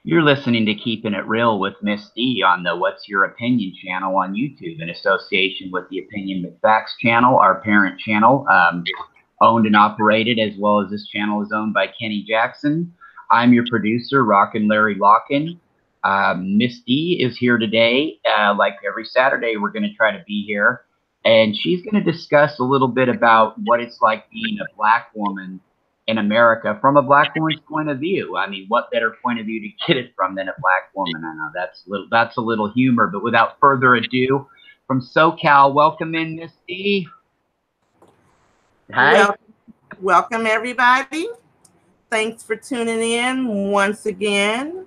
You're listening to Keeping It Real with Miss D on the What's Your Opinion channel on YouTube in association with the Opinion with Facts channel, our parent channel, owned and operated, as well as this channel is owned by Kenny Jackson. I'm your producer, Rocken Locken. Miss D is here today. Like every Saturday, we're going to try to be here. And she's going to discuss a little bit about what it's like being a Black woman in America from a Black woman's point of view. I mean, what better point of view to get it from than a Black woman? I know that's a little humor, but without further ado, from SoCal, welcome in Miss D. Hi. Welcome everybody. Thanks for tuning in once again.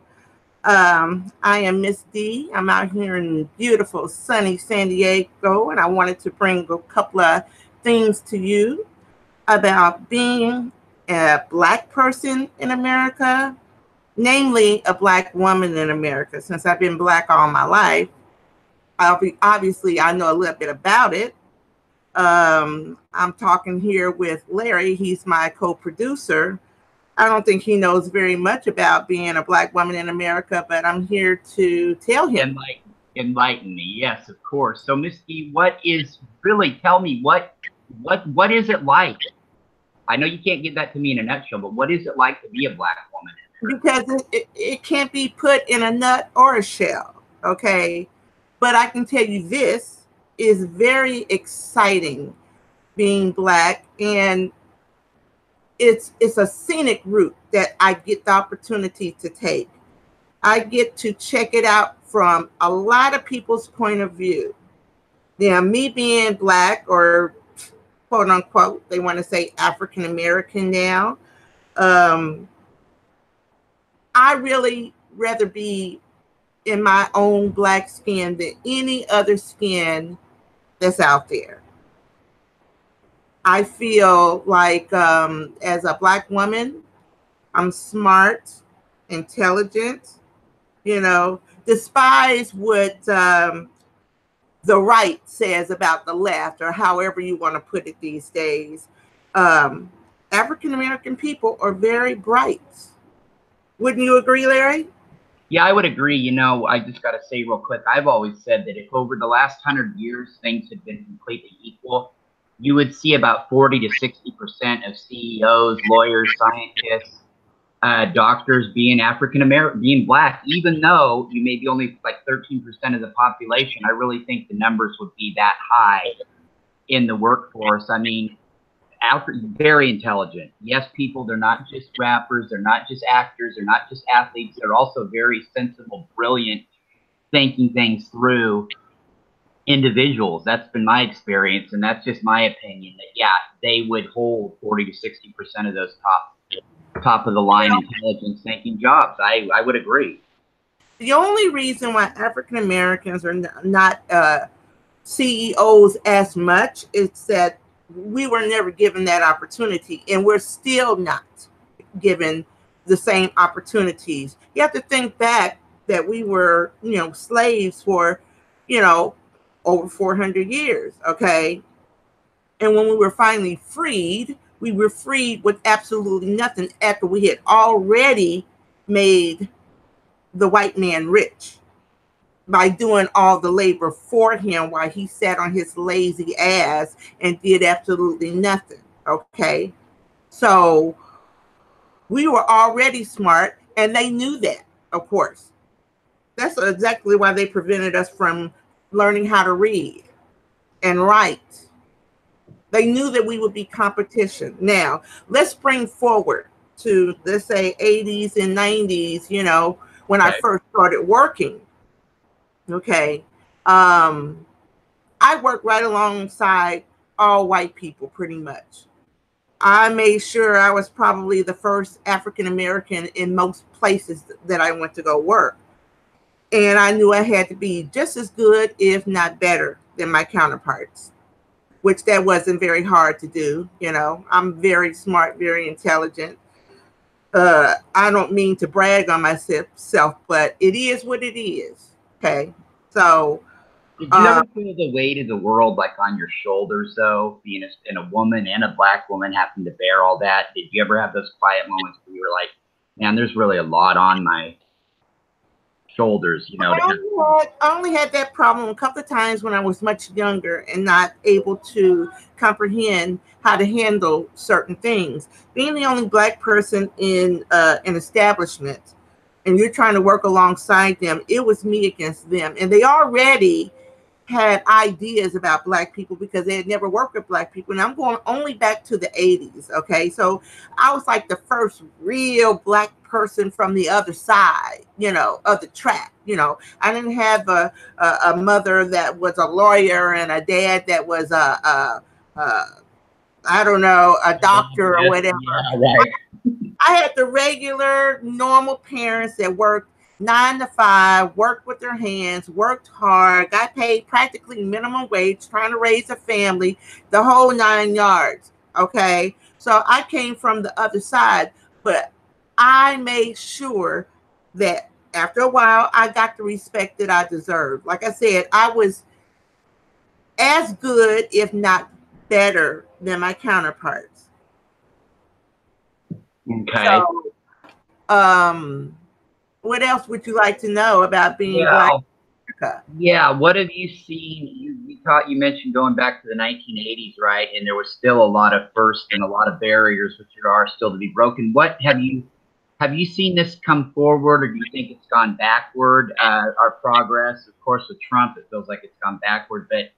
I am Miss D. I'm out here in beautiful sunny San Diego, and I wanted to bring a couple of things to you about being a Black person in America, namely a Black woman in America. Since I've been Black all my life, obviously I know a little bit about it. I'm talking here with Larry. He's my co-producer. I don't think he knows very much about being a Black woman in America, but I'm here to tell him. Enlighten me, yes, of course. So, Miss D, tell me what is it like? I know you can't give that to me in a nutshell, but what is it like to be a Black woman? Because it can't be put in a nut or a shell, okay? But I can tell you this is very exciting being Black, and it's a scenic route that I get the opportunity to take. I get to check it out from a lot of people's point of view. Now, me being Black, or quote unquote, they want to say African American now, I really rather be in my own Black skin than any other skin that's out there. I feel like as a Black woman, I'm smart, intelligent, despise what the right says about the left, or however you want to put it these days. African-American people are very bright. Wouldn't you agree, Larry? Yeah, I would agree. I just got to say real quick, I've always said that if over the last 100 years things had been completely equal, you would see about 40 to 60% of CEOs, lawyers, scientists, doctors being African-American, being Black, even though you may be only like 13% of the population. I really think the numbers would be that high in the workforce. I mean, very intelligent. Yes, people, they're not just rappers, they're not just actors, they're not just athletes, they're also very sensible, brilliant, thinking things through individuals. That's been my experience, and that's just my opinion, that yeah, they would hold 40 to 60% of those top of the line intelligence thinking jobs. I would agree. The only reason why African Americans are not CEOs as much is that we were never given that opportunity, and we're still not given the same opportunities. You have to think back that we were, slaves for, over 400 years, okay? And when we were finally freed, we were freed with absolutely nothing after we had already made the white man rich by doing all the labor for him while he sat on his lazy ass and did absolutely nothing, okay? So we were already smart, and they knew that, of course. That's exactly why they prevented us from learning how to read and write. They knew that we would be competition. Now, let's bring forward to, let's say, 80s and 90s, when I first started working. Okay. I worked right alongside all white people pretty much. I made sure I was probably the first African American in most places that I went to go work. And I knew I had to be just as good, if not better, than my counterparts, which that wasn't very hard to do. I'm very smart, very intelligent. I don't mean to brag on myself, but it is what it is. Okay. So, did you ever feel the weight of the world like on your shoulders, though, being a woman and a Black woman having to bear all that? Did you ever have those quiet moments where you were like, man, there's really a lot on my shoulders, you know, to have. I only had that problem a couple of times when I was much younger and not able to comprehend how to handle certain things. Being the only black person in an establishment, and you're trying to work alongside them, it was me against them, and they already had ideas about black people because they had never worked with black people. And I'm going only back to the 80s. Okay. So I was like the first real black person from the other side, you know, of the track. You know, I didn't have a mother that was a lawyer and a dad that was I don't know, a doctor or whatever. Yeah, right. I had the regular, normal parents that worked 9 to 5, worked with their hands, worked hard, got paid practically minimum wage, trying to raise a family, the whole 9 yards. Okay. So I came from the other side, but I made sure that after a while, I got the respect that I deserved. Like I said, I was as good, if not better, than my counterparts. Okay. So, what else would you like to know about being black in America? Yeah. What have you seen? You mentioned going back to the 1980s, right? And there was still a lot of firsts and a lot of barriers, which there are still to be broken. What have you seen this come forward, or do you think it's gone backward? Our progress, of course, with Trump, it feels like it's gone backward. But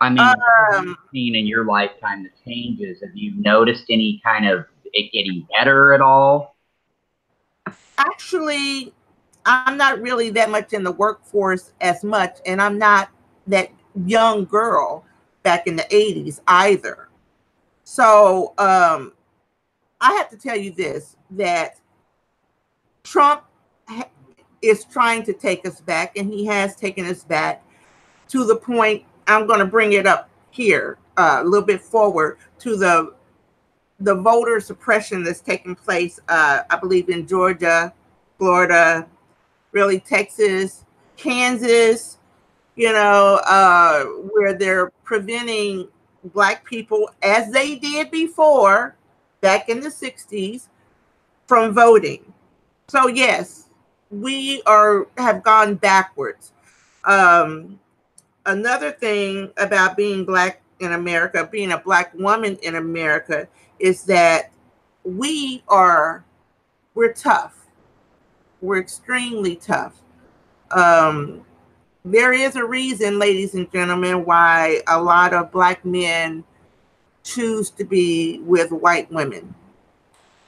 I mean, what have you seen in your lifetime the changes? Have you noticed any kind of it getting better at all? Actually, I'm not really that much in the workforce as much, and I'm not that young girl back in the 80s either. So I have to tell you this, that Trump is trying to take us back, and he has taken us back to the point. I'm going to bring it up here a little bit forward to the voter suppression that's taking place, I believe, in Georgia, Florida, really Texas, Kansas, you know, where they're preventing black people, as they did before, back in the 60s, from voting. So yes, we have gone backwards. Another thing about being black in America, being a black woman in America, is that we're tough. We're extremely tough. There is a reason, ladies and gentlemen, why a lot of black men choose to be with white women.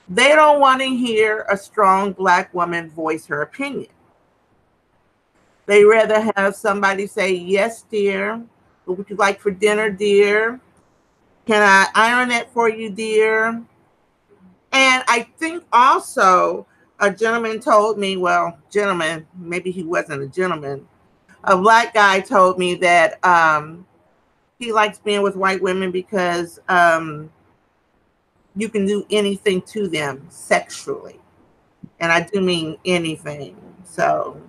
They don't want to hear a strong black woman voice her opinion. They rather have somebody say, yes, dear. What would you like for dinner, dear? Can I iron that for you, dear? And I think also a gentleman told me, well, gentleman, maybe he wasn't a gentleman. A black guy told me that he likes being with white women because you can do anything to them sexually. And I do mean anything. So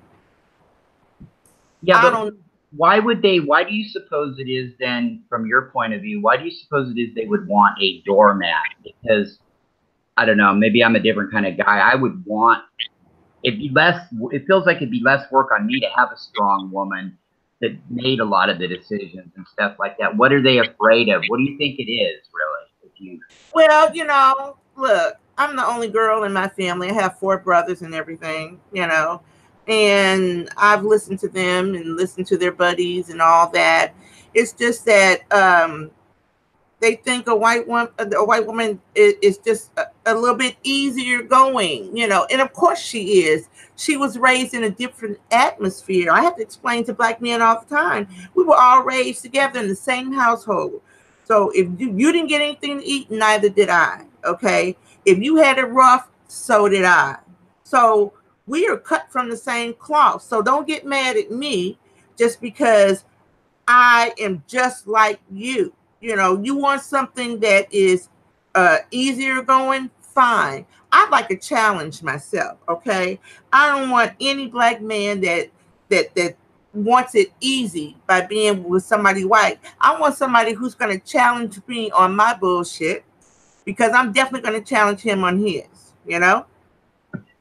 yeah, but why do you suppose it is then, from your point of view, why do you suppose it is they would want a doormat? Because I don't know, maybe I'm a different kind of guy. I would want it feels like it'd be less work on me to have a strong woman that made a lot of the decisions and stuff like that. What are they afraid of? What do you think it is, really? Well, you know, look, I'm the only girl in my family. I have 4 brothers and everything, you know, and I've listened to them and listened to their buddies and all that. It's just that they think a white woman is just a little bit easier going, you know, and of course she is. She was raised in a different atmosphere. I have to explain to black men all the time. We were all raised together in the same household. So if you didn't get anything to eat, neither did I. Okay. If you had it rough, so did I. So we are cut from the same cloth. So don't get mad at me just because I am just like you. You know, you want something that is easier going, fine. I'd like to challenge myself. Okay. I don't want any black man that wants it easy by being with somebody white. I want somebody who's going to challenge me on my bullshit, because I'm definitely going to challenge him on his, you know?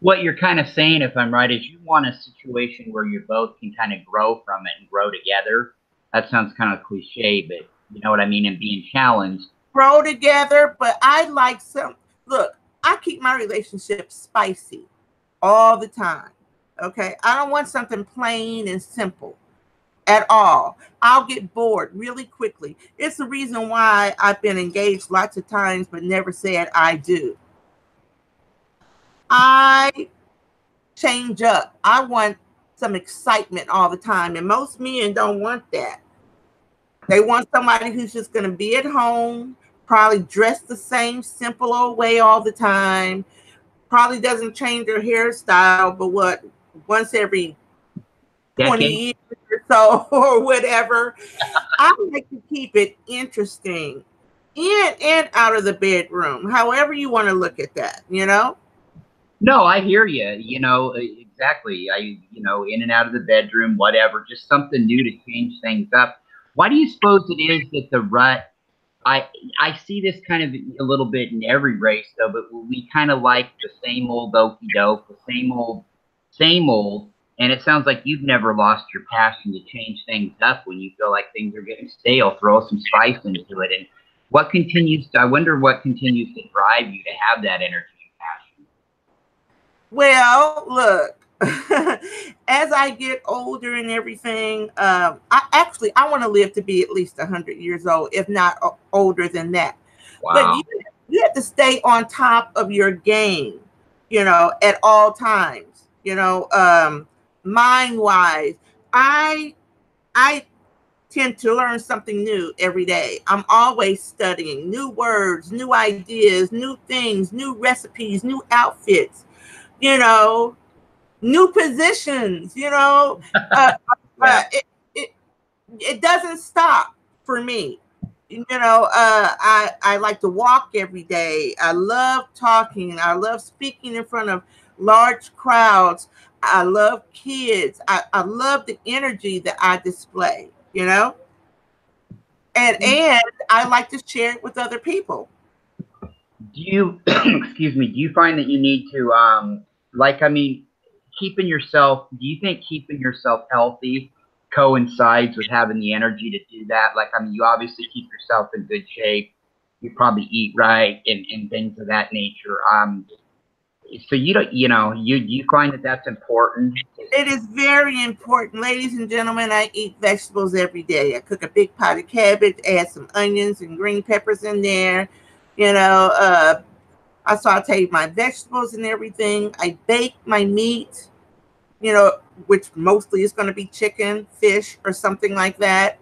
what you're kind of saying, if I'm right, is you want a situation where you both can kind of grow from it and grow together. That sounds kind of cliche, but you know what I mean, and being challenged. Grow together, but I like some. Look, I keep my relationship spicy all the time. Okay, I don't want something plain and simple at all. I'll get bored really quickly. It's the reason why I've been engaged lots of times but never said I do. I change up. I want some excitement all the time, and most men don't want that. They want somebody who's just going to be at home, probably dress the same simple old way all the time, probably doesn't change their hairstyle, but what, once every 20 Decade? years or so or whatever. I like to keep it interesting in and out of the bedroom, however you want to look at that, you know? No, I hear you. You know, exactly. In and out of the bedroom, whatever, just something new to change things up. Why do you suppose it is that the rut? I I see this kind of a little bit in every race, though. But we kind of like the same old okey doke, the same old. And it sounds like you've never lost your passion to change things up when you feel like things are getting stale. Throw some spice into it. And what continues to? I wonder what continues to drive you to have that energy and passion. Well, look, as I get older and everything, I want to live to be at least 100 years old, if not older than that. But Wow. you have to stay on top of your game, at all times, mind wise. I I tend to learn something new every day. I'm always studying new words, new ideas, new things, new recipes, new outfits, you know, new positions, uh, Yeah. it, it, it doesn't stop for me. I like to walk every day. I love talking. I love speaking in front of large crowds. I love kids. I love the energy that I display, and I like to share it with other people. Do you excuse me, do you find that you need to like I mean keeping yourself do you think keeping yourself healthy coincides with having the energy to do that? Like I mean you obviously keep yourself in good shape, you probably eat right and things of that nature. So you don't you find that that's important? It is very important, ladies and gentlemen. I eat vegetables every day. I cook a big pot of cabbage, add some onions and green peppers in there. You know, uh, I saute my vegetables and everything. I bake my meat, which mostly is going to be chicken, fish, or something like that.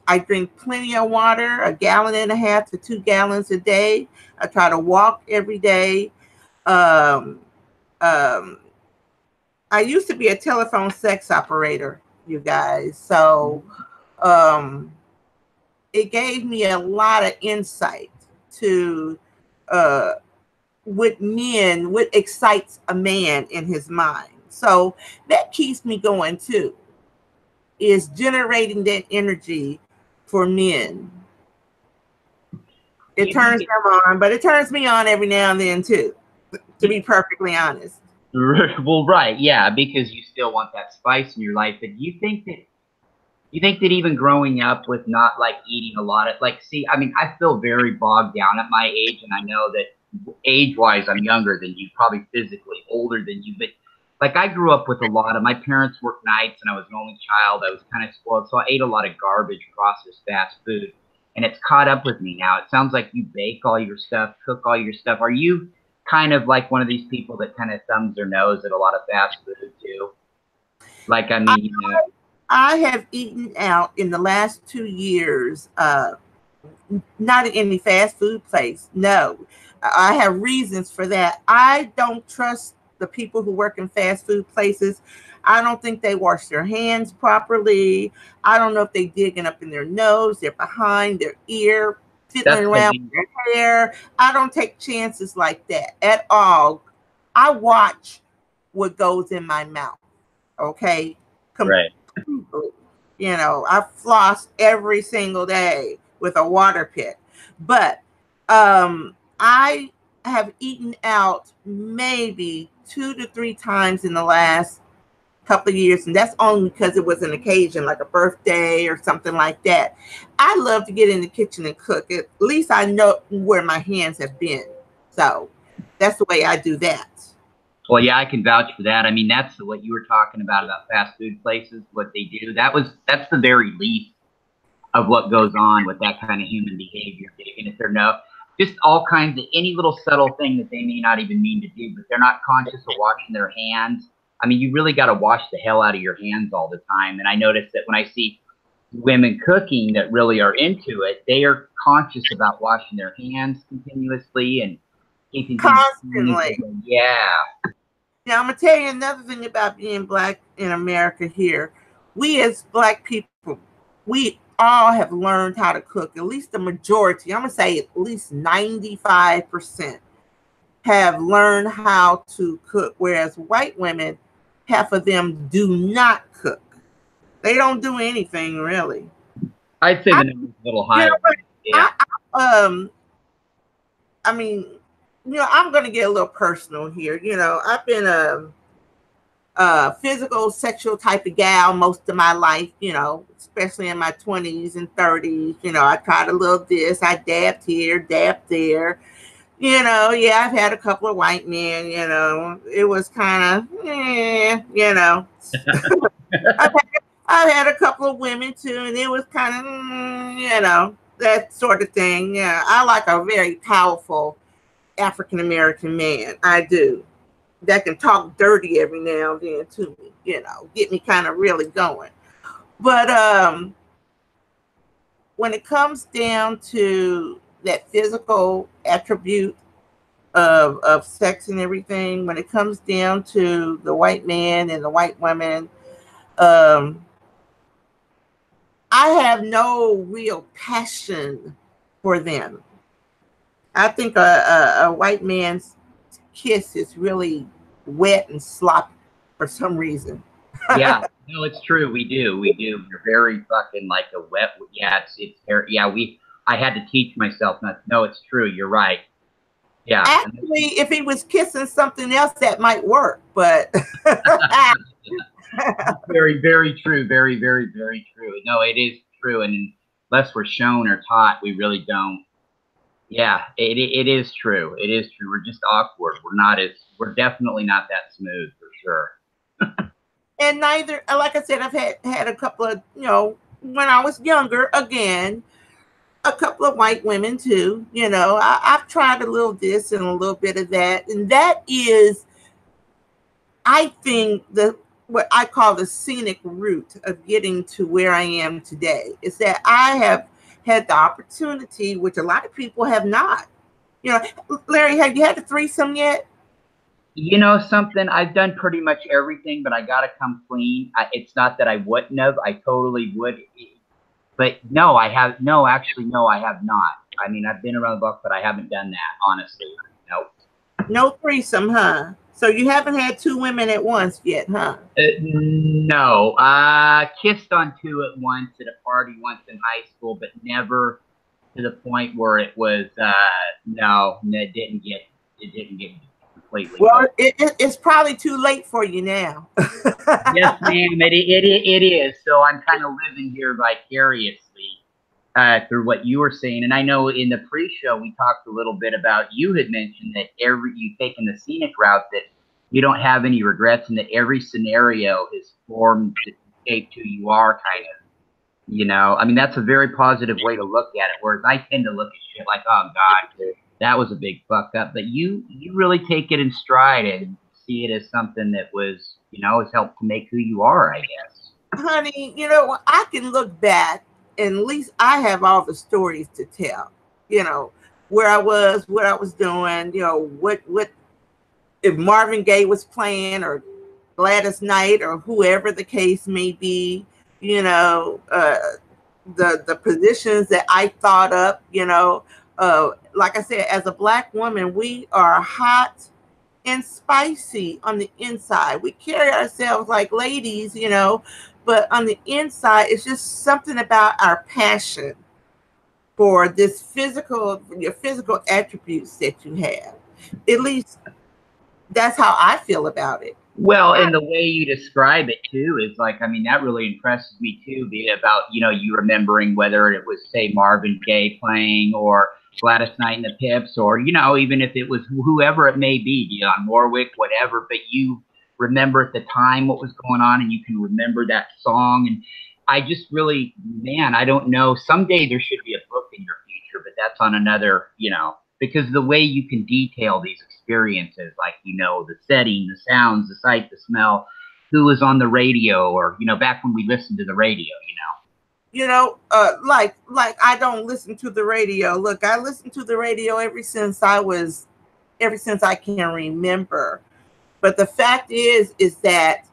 I drink plenty of water, a gallon and a half to 2 gallons a day. I try to walk every day. Um, um, I used to be a telephone sex operator, you guys. So um, it gave me a lot of insight to uh, what excites a man in his mind. So that keeps me going too, is generating that energy for men. Do It you think turns them on, but it turns me on every now and then too, to be perfectly honest. well, right, yeah, because you still want that spice in your life. But do you think that even growing up with not like eating a lot of like, see, I mean, I feel very bogged down at my age, and I know that age wise, I'm younger than you, probably physically older than you, but like I grew up with a lot of my parents worked nights, and I was an only child. I was kind of spoiled, so I ate a lot of garbage, processed fast food, and it's caught up with me now. It sounds like you bake all your stuff, cook all your stuff. Are you kind of like one of these people that kind of thumbs their nose at a lot of fast food too? Like, I I, mean, I have eaten out in the last 2 years. Not in any fast food place. No, I have reasons for that. I don't trust the people who work in fast food places. I don't think they wash their hands properly. I don't know if they digging up in their nose, their behind, their ear, fiddling that's the around main. with their hair. I don't take chances like that at all. I watch what goes in my mouth. Okay, Right. completely. I floss every single day with a water pick. But I have eaten out maybe 2 to 3 times in the last couple of years, and that's only because it was an occasion like a birthday or something like that. I love to get in the kitchen and cook. At least I know where my hands have been. So that's the way I do that. Well, yeah, I can vouch for that. I mean, that's what you were talking about fast food places, what they do. That's the very least of what goes on with that kind of human behavior. And if they're just all kinds of any little subtle thing that they may not even mean to do, but they're not conscious of washing their hands. I mean, you really got to wash the hell out of your hands all the time. And I notice that when I see women cooking that really are into it, they are conscious about washing their hands continuously and keeping Constantly. Yeah. Now, I'm going to tell you another thing about being Black in America here. We as Black people, we all have learned how to cook. At least the majority, I'm going to say at least 95% have learned how to cook, whereas white women, half of them do not cook. They don't do anything really. I'd say the number's a little higher. I mean, I'm going to get a little personal here. I've been a physical, sexual type of gal most of my life, especially in my 20s and 30s. I tried a little this, I dabbed here, dabbed there. Yeah, I've had a couple of white men, it was kind of, I've had a couple of women too, and it was kind of, that sort of thing. Yeah, I like a very powerful African American man. I do. That can talk dirty every now and then to me, get me kind of really going. But when it comes down to that physical attribute of sex and everything, when it comes down to the white man and the white woman, I have no real passion for them. I think a white man's kiss is really wet and sloppy for some reason. Yeah, no, it's true. We do. We're very fucking like a wet. Yeah, I had to teach myself not. No, it's true. You're right. Yeah. Actually, if he was kissing something else, that might work. But very, very true. Very, very, very true. No, it is true. And unless we're shown or taught, we really don't. Yeah, it is true. It is true. We're just awkward. We're definitely not that smooth for sure. And neither, like I said, I've had a couple of, when I was younger, again, a couple of white women too. I've tried a little this and a little bit of that. And that is, I think, what I call the scenic route of getting to where I am today is that I have had the opportunity, which a lot of people have not. Larry, have you had a threesome yet? Something, I've done pretty much everything, but I gotta come clean. It's not that I wouldn't have. I totally would. But no, I have not. I mean, I've been around the block, but I haven't done that, honestly. Nope. No threesome, huh? So you haven't had two women at once yet, huh? No. Kissed on two at once at a party once in high school, but never to the point where it was, no, it didn't get completely. Well, it's probably too late for you now. Yes, ma'am, it is. So I'm kind of living here vicariously through what you were saying. And I know in the pre-show we talked a little bit about, you had mentioned that you've taken the scenic route, that you don't have any regrets, and that every scenario is formed to shape who you are, kind of. I mean, that's a very positive way to look at it, whereas I tend to look at shit like, oh God, that was a big fuck up. But you really take it in stride and see it as something that was, has helped to make who you are, I guess. Honey, I can look back, and at least I have all the stories to tell. Where I was, what I was doing, what if Marvin Gaye was playing, or Gladys Knight, or whoever the case may be, the positions that I thought up, like I said, as a Black woman, we are hot and spicy on the inside. We carry ourselves like ladies, but on the inside, it's just something about our passion for your physical attributes that you have. At least that's how I feel about it. Well, and the way you describe it too is like, I mean, that really impresses me too, be about, you remembering whether it was, say, Marvin Gaye playing or Gladys Knight and the Pips, or, even if it was whoever it may be, Dionne Warwick, whatever, but you remember at the time what was going on and you can remember that song. And I just really, man, I don't know. Someday there should be a book in your future, but that's on another, because the way you can detail these experiences, like, the setting, the sounds, the sight, the smell, who was on the radio, or, back when we listened to the radio, like I don't listen to the radio. Look, I listened to the radio ever since I can remember. But the fact is that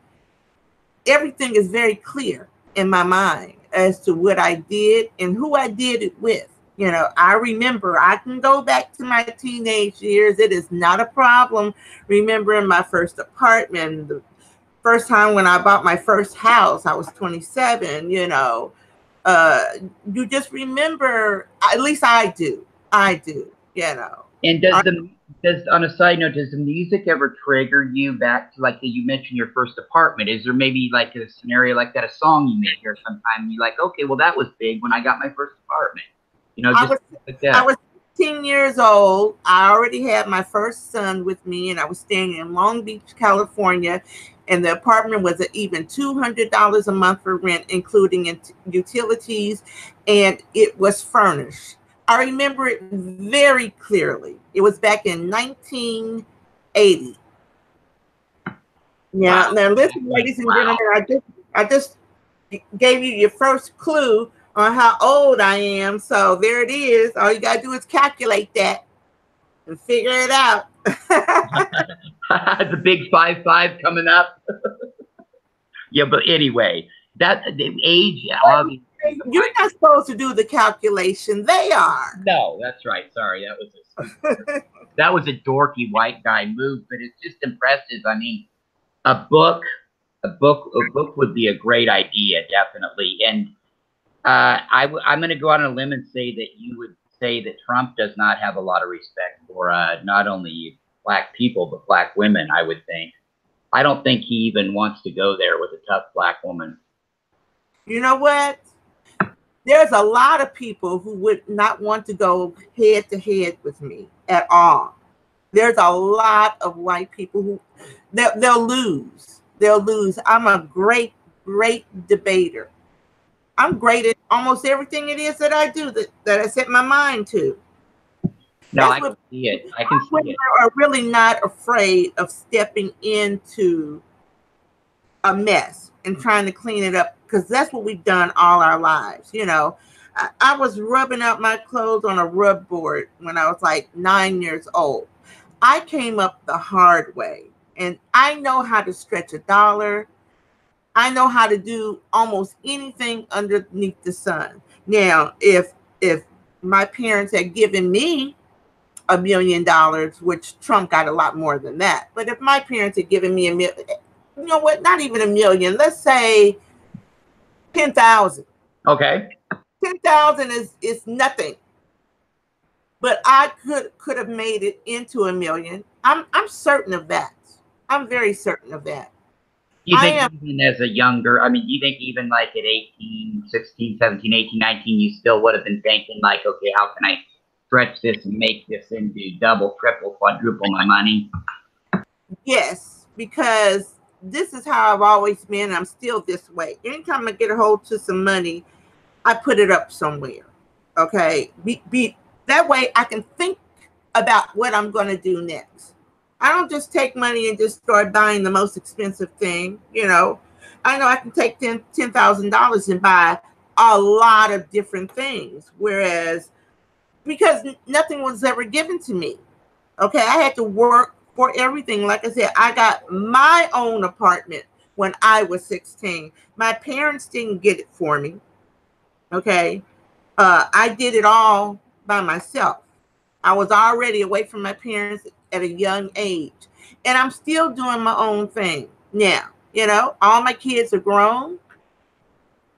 everything is very clear in my mind as to what I did and who I did it with. I remember, I can go back to my teenage years. It is not a problem remembering my first apartment, the first time when I bought my first house. I was 27, you just remember, at least I do. And on a side note, does the music ever trigger you back to, like, you mentioned your first apartment? Is there maybe like a scenario like that, a song you may hear sometime, you like, okay, well, that was big when I got my first apartment? I was 10 years old. I already had my first son with me, and I was staying in Long Beach, California, and the apartment was even $200 a month for rent, including utilities, and it was furnished. I remember it very clearly. It was back in 1980. Yeah. Wow. Now listen, ladies and gentlemen, I just gave you your first clue on how old I am. So there it is. All you gotta do is calculate that and figure it out. The big 5-5 coming up. Yeah, but anyway, that the age, obviously. You're not supposed to do the calculation. They are. No, that's right. Sorry, that was a dorky white guy move, but it's just impressive. I mean, a book would be a great idea, definitely. And I'm going to go out on a limb and say that you would say that Trump does not have a lot of respect for not only Black people, but Black women, I would think. I don't think he even wants to go there with a tough Black woman. You know what? There's a lot of people who would not want to go head to head with me at all. There's a lot of white people who they'll lose. They'll lose. I'm a great debater. I'm great at almost everything it is that I do, that I set my mind to. No, I can see it. I can see it. Are really not afraid of stepping into a mess and trying to clean it up, because that's what we've done all our lives. I was rubbing out my clothes on a rub board when I was like 9 years old. I came up the hard way, and I know how to stretch $1. I know how to do almost anything underneath the sun. Now, if my parents had given me $1 million, which Trump got a lot more than that, but if my parents had given me $1 million, you know what? Not even $1 million. Let's say 10,000. Okay. 10,000 is nothing. But I could have made it into $1 million. I'm certain of that. I'm very certain of that. You think even as a younger, I mean, you think even like at 18, 16, 17, 18, 19, you still would have been thinking like, okay, how can I stretch this and make this into double, triple, quadruple my money? Yes, because this is how I've always been. I'm still this way. Anytime I get a hold to some money, I put it up somewhere. Okay. That way I can think about what I'm going to do next. I don't just take money and just start buying the most expensive thing. I know I can take $10,000 and buy a lot of different things. Whereas, because nothing was ever given to me. Okay. I had to work for everything. Like I said, I got my own apartment when I was 16. My parents didn't get it for me. Okay. I did it all by myself. I was already away from my parents at a young age, and I'm still doing my own thing now. All my kids are grown,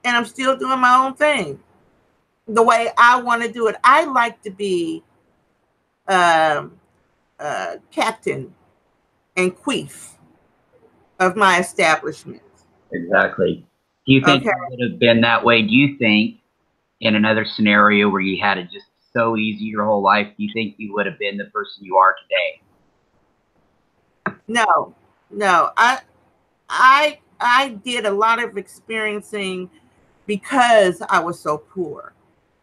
and I'm still doing my own thing the way I want to do it. I like to be a captain and queef of my establishment. Exactly. Do you think Okay. it would have been that way? Do you think in another scenario where you had it just so easy your whole life, do you think you would have been the person you are today? No, no. I did a lot of experiencing because I was so poor,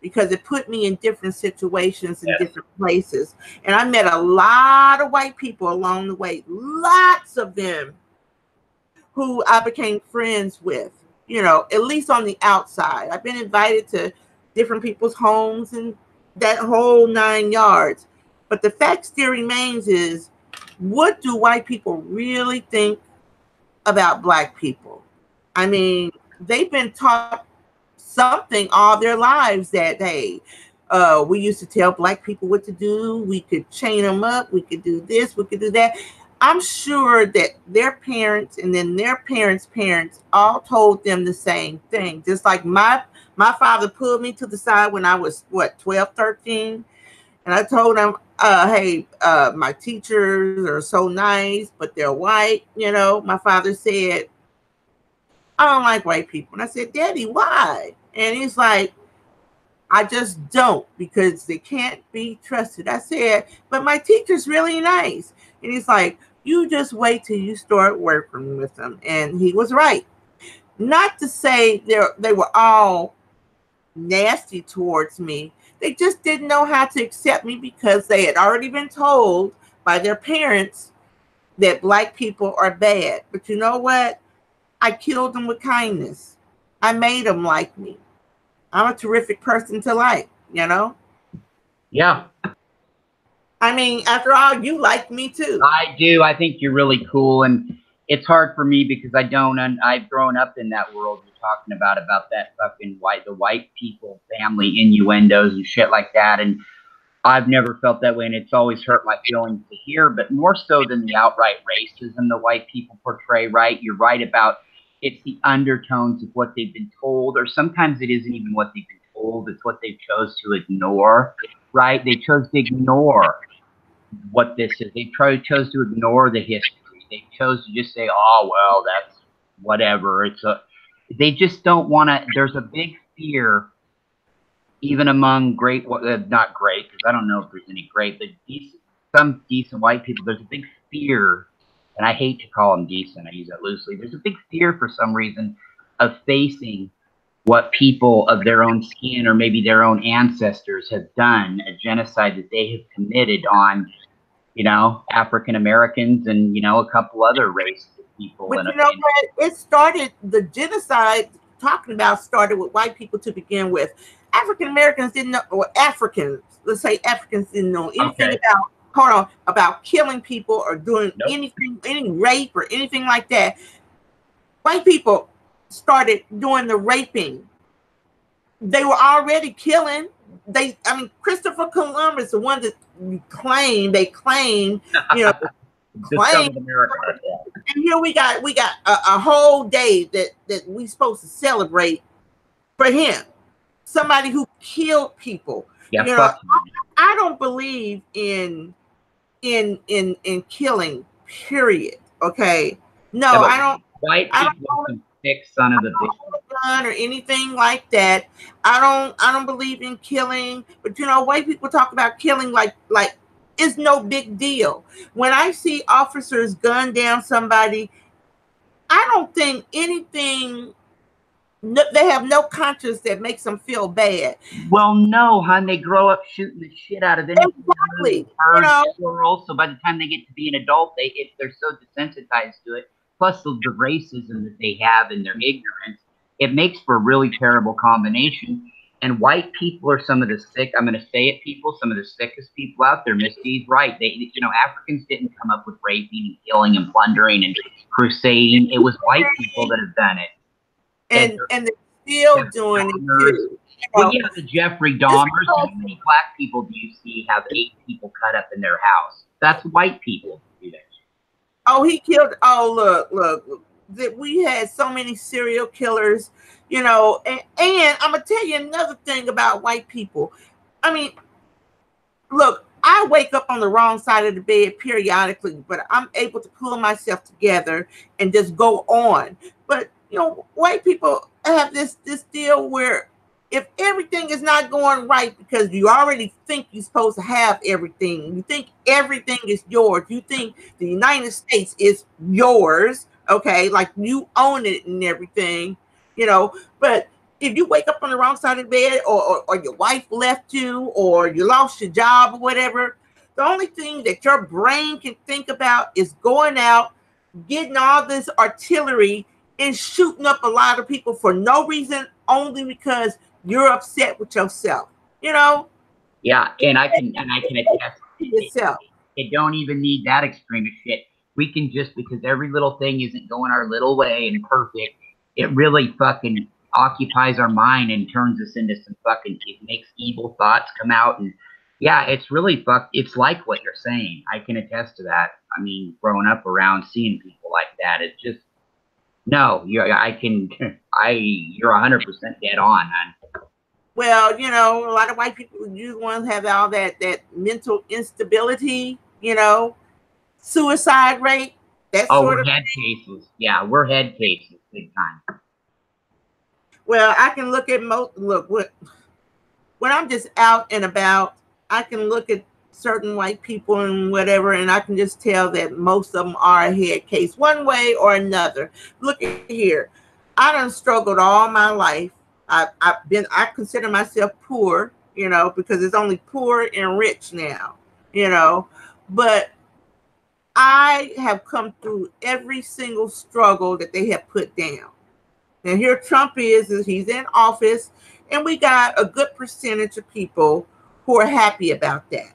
because it put me in different situations in Yes. different places. And I met a lot of white people along the way, lots of them who I became friends with, at least on the outside. I've been invited to different people's homes and that whole 9 yards. But the fact still remains is, what do white people really think about black people? I mean, they've been taught something all their lives that, hey, we used to tell black people what to do. We could chain them up. We could do this. We could do that. I'm sure that their parents and then their parents' parents all told them the same thing. Just like my father pulled me to the side when I was, 12, 13. And I told him, hey, my teachers are so nice, but they're white. My father said, I don't like white people. And I said, Daddy, why? And he's like, I just don't, because they can't be trusted. I said, but my teacher's really nice. And he's like, you just wait till you start working with them. And he was right. Not to say they were all nasty towards me. They just didn't know how to accept me because they had already been told by their parents that black people are bad. But you know what? I killed them with kindness. I made them like me. I'm a terrific person to like. Yeah, I mean, after all, you like me too. I do. I think you're really cool, and it's hard for me because I don't. And I've grown up in that world you're talking about that fucking the white people family innuendos and shit like that. And I've never felt that way, and it's always hurt my feelings to hear. But more so than the outright racism the white people portray, right? You're right about it's the undertones of what they've been told, or sometimes it isn't even what they've been told; it's what they've chose to ignore, right? They chose to ignore what this is. They chose to ignore the history. They chose to just say, "Oh well, that's whatever." They just don't want to. There's a big fear, even among not great, because I don't know if there's any great, but some decent white people. There's a big fear, and I hate to call them decent. I use that loosely. There's a big fear for some reason of facing what people of their own skin or maybe their own ancestors have done, a genocide that they have committed on, African Americans and, a couple other races of people. But you know what? The genocide talking about started with white people to begin with. African Americans didn't know, or Africans, let's say Africans didn't know anything about killing people or doing anything, any rape or anything like that. White people started doing the raping. They were already killing. Christopher Columbus, the one that they claim, discovered America. And here we got a whole day that we supposed to celebrate for him. Somebody who killed people. Yeah, I don't believe in killing, period. Okay. No, yeah, I don't. White people are some thick son of a bitch. Or anything like that. I don't believe in killing, but white people talk about killing like it's no big deal. When I see officers gun down somebody, I don't think anything. They have no conscience that makes them feel bad. Well, no, hon. They grow up shooting the shit out of anything. Exactly. So by the time they get to be an adult, they're so desensitized to it. Plus the racism that they have and their ignorance, it makes for a really terrible combination. And white people are some of the sick. I'm going to say it, people. Some of the sickest people out there. Misty's right. Africans didn't come up with raping and killing and plundering and crusading. It was white people that have done it. And they're still doing it too. Well, yeah, the Jeffrey Dahmers. How many black people do you see have 8 people cut up in their house? That's white people. Oh, he killed. Oh, look. That we had so many serial killers, and I'm gonna tell you another thing about white people. I mean, look, I wake up on the wrong side of the bed periodically, but I'm able to pull myself together and just go on. But you know, white people have this deal where if everything is not going right because you already think you're supposed to have everything, you think everything is yours, you think the United States is yours, okay, like you own it and everything, you know, but if you wake up on the wrong side of the bed or your wife left you or you lost your job or whatever, the only thing that your brain can think about is going out, getting all this artillery and shooting up a lot of people for no reason, only because you're upset with yourself, you know? Yeah, and I can attest. Yourself. It don't even need that extreme of shit. We can just, because every little thing isn't going our little way and perfect, it really fucking occupies our mind and turns us into some fucking, it makes evil thoughts come out. And yeah, it's really it's like what you're saying. I can attest to that. I mean, growing up around seeing people like that, it's just, no, you're 100% dead on, man. Well, you know, a lot of white people, you want to have all that mental instability, you know, suicide rate, that sort we're of head cases. Yeah, we're head cases big time. Well, I can look at when I'm just out and about, I can look at certain white people and whatever, and I can just tell that most of them are a head case one way or another. Look at here. I done struggled all my life. I consider myself poor, you know, because it's only poor and rich now, you know, but I have come through every single struggle that they have put down. And here Trump is he's in office, and we got a good percentage of people who are happy about that.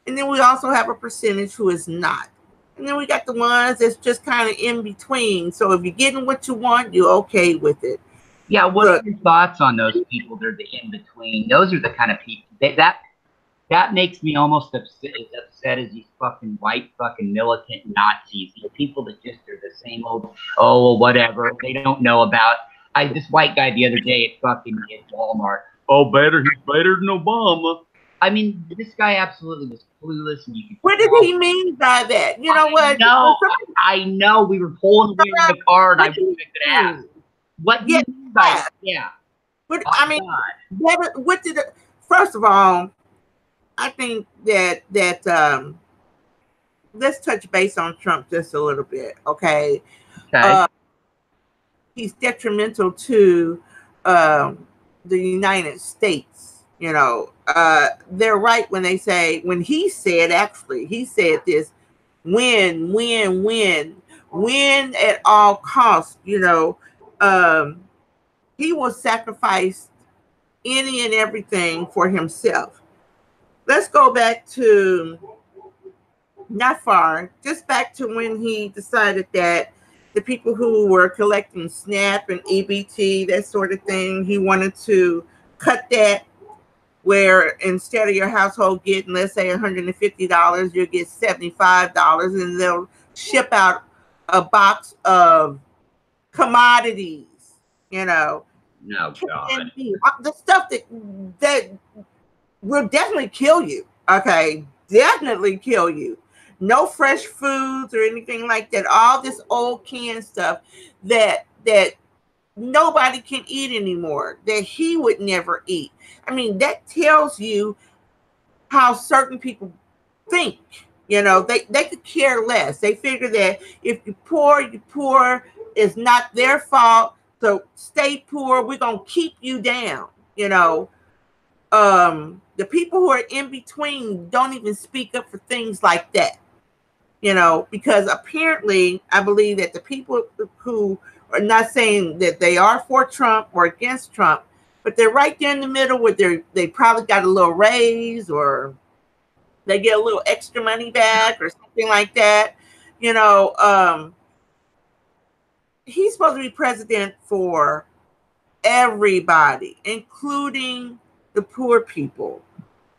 And then we also have a percentage who is not. And then we got the ones that's just kind of in between. So if you're getting what you want, you're okay with it. Yeah, what are your thoughts on those people? They're the in between. Those are the kind of people that makes me almost as upset as these fucking white fucking militant Nazis. These people that just are the same old, oh, whatever. They don't know about. This white guy the other day at Walmart. Oh, he's better than Obama. I mean, this guy absolutely was clueless. And you could what did he mean by that? You know what? I know. We were pulling away in the car, and I could ask, what do you mean by that? Yeah. But I mean, what did it, first of all, I think that let's touch base on Trump just a little bit, okay? He's detrimental to the United States. You know, they're right when they say, when he said this, win at all costs. You know, he will sacrifice any and everything for himself. Let's go back to not far, just back to when he decided that the people who were collecting SNAP and EBT, that sort of thing, he wanted to cut that, where instead of your household getting, let's say, $150, you'll get $75, and they'll ship out a box of commodities, you know. No, God. The stuff that will definitely kill you, okay? Definitely kill you. No fresh foods or anything like that. All this old canned stuff that nobody can eat anymore, that he would never eat. I mean, that tells you how certain people think. You know, they could care less. They figure that if you're poor, it's not their fault. So stay poor. We're gonna keep you down. You know, the people who are in between don't even speak up for things like that. You know, because apparently I believe that the people who are not saying that they are for Trump or against Trump, but they're right there in the middle where they probably got a little raise, or they get a little extra money back or something like that. You know, he's supposed to be president for everybody, including the poor people.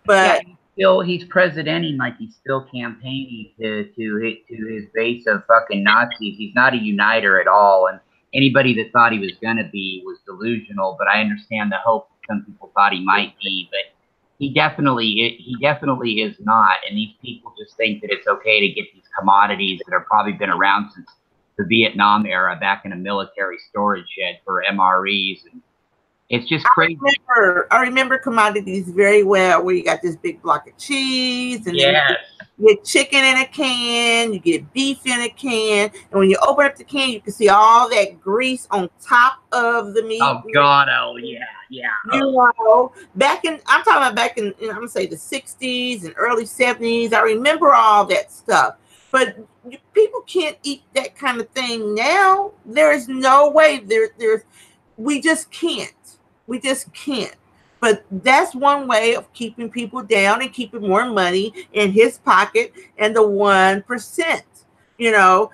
But yeah, he's presidenting like he's still campaigning to his base of fucking Nazis. He's not a uniter at all, and anybody that thought he was gonna be was delusional. But I understand the hope some people thought he might be. But he definitely is not. And these people just think that it's okay to get these commodities that have probably been around since the Vietnam era back in a military storage shed for MREs. And it's just crazy. I remember commodities very well, where you got this big block of cheese, and then Yes. you get chicken in a can, you get beef in a can, and when you open up the can, you can see all that grease on top of the meat. Oh God! Oh yeah, yeah. You know, I'm talking about back in, I'm gonna say the 60s and early 70s. I remember all that stuff, but people can't eat that kind of thing now. There is no way. We just can't. We just can't. But that's one way of keeping people down and keeping more money in his pocket and the 1%. You know,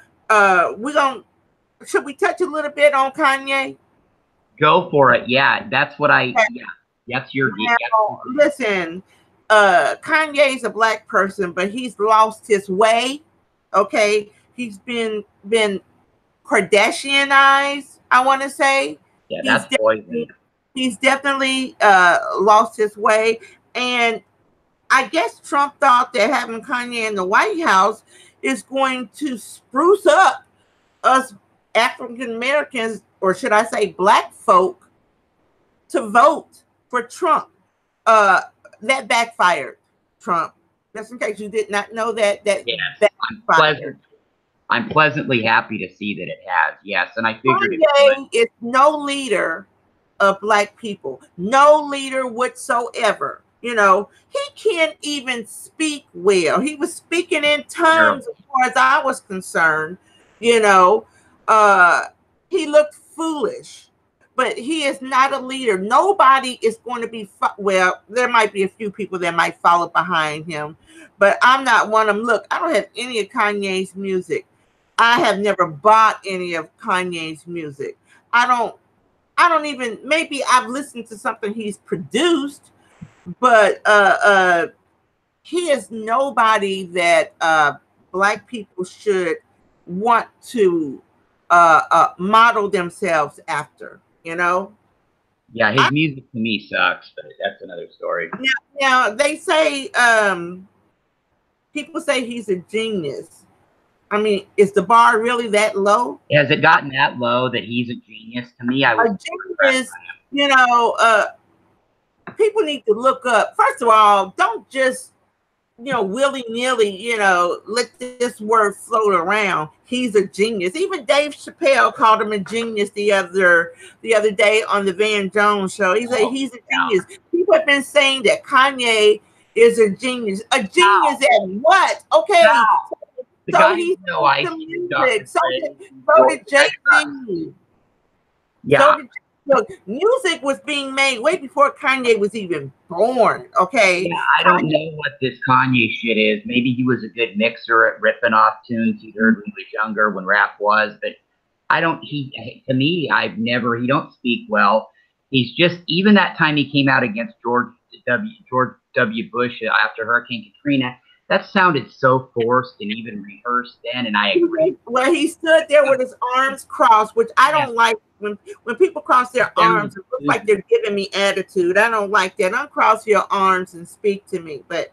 should we touch a little bit on Kanye? Go for it. Yeah, that's what I. Yeah, that's your. Now, listen, Kanye's a black person, but he's lost his way. Okay, he's been Kardashianized, I want to say. Yeah, that's poison. He's definitely lost his way. And I guess Trump thought that having Kanye in the White House is going to spruce up us African Americans, or should I say black folk, to vote for Trump. That backfired, Trump. Just in case you did not know that. Yes, I'm pleasantly happy to see that it has. Yes, and I figured Kanye is no leader of black people, no leader whatsoever. You know, he can't even speak well. He was speaking in tongues as far as I was concerned. You know, he looked foolish, but he is not a leader. Nobody is going to be, well, there might be a few people that might follow behind him, but I'm not one of them. Look, I don't have any of Kanye's music. I have never bought any of Kanye's music. I don't even, maybe I've listened to something he's produced, but he is nobody that black people should want to model themselves after, you know? Yeah, his music to me sucks, but that's another story. Now they say, people say he's a genius. I mean, is the bar really that low? Has it gotten that low that he's a genius? To me, I was a genius. You know, people need to look up. First of all, don't just, you know, willy-nilly, you know, let this word float around. He's a genius. Even Dave Chappelle called him a genius the other day on the Van Jones show. He said he's a genius. People have been saying that Kanye is a genius. A genius at what? Okay. So he's the music. So did Jay-Z. Yeah. Look, music was being made way before Kanye was even born. Okay. Yeah, I don't know what this Kanye shit is. Maybe he was a good mixer at ripping off tunes he heard when he was younger, when rap was. But to me, he don't speak well. He's just, even that time he came out against George W. Bush after Hurricane Katrina, that sounded so forced and even rehearsed then, and I agree. Well, he stood there with his arms crossed, which I don't like. When people cross their arms, it looks like they're giving me attitude. I don't like that. Uncross your arms and speak to me. But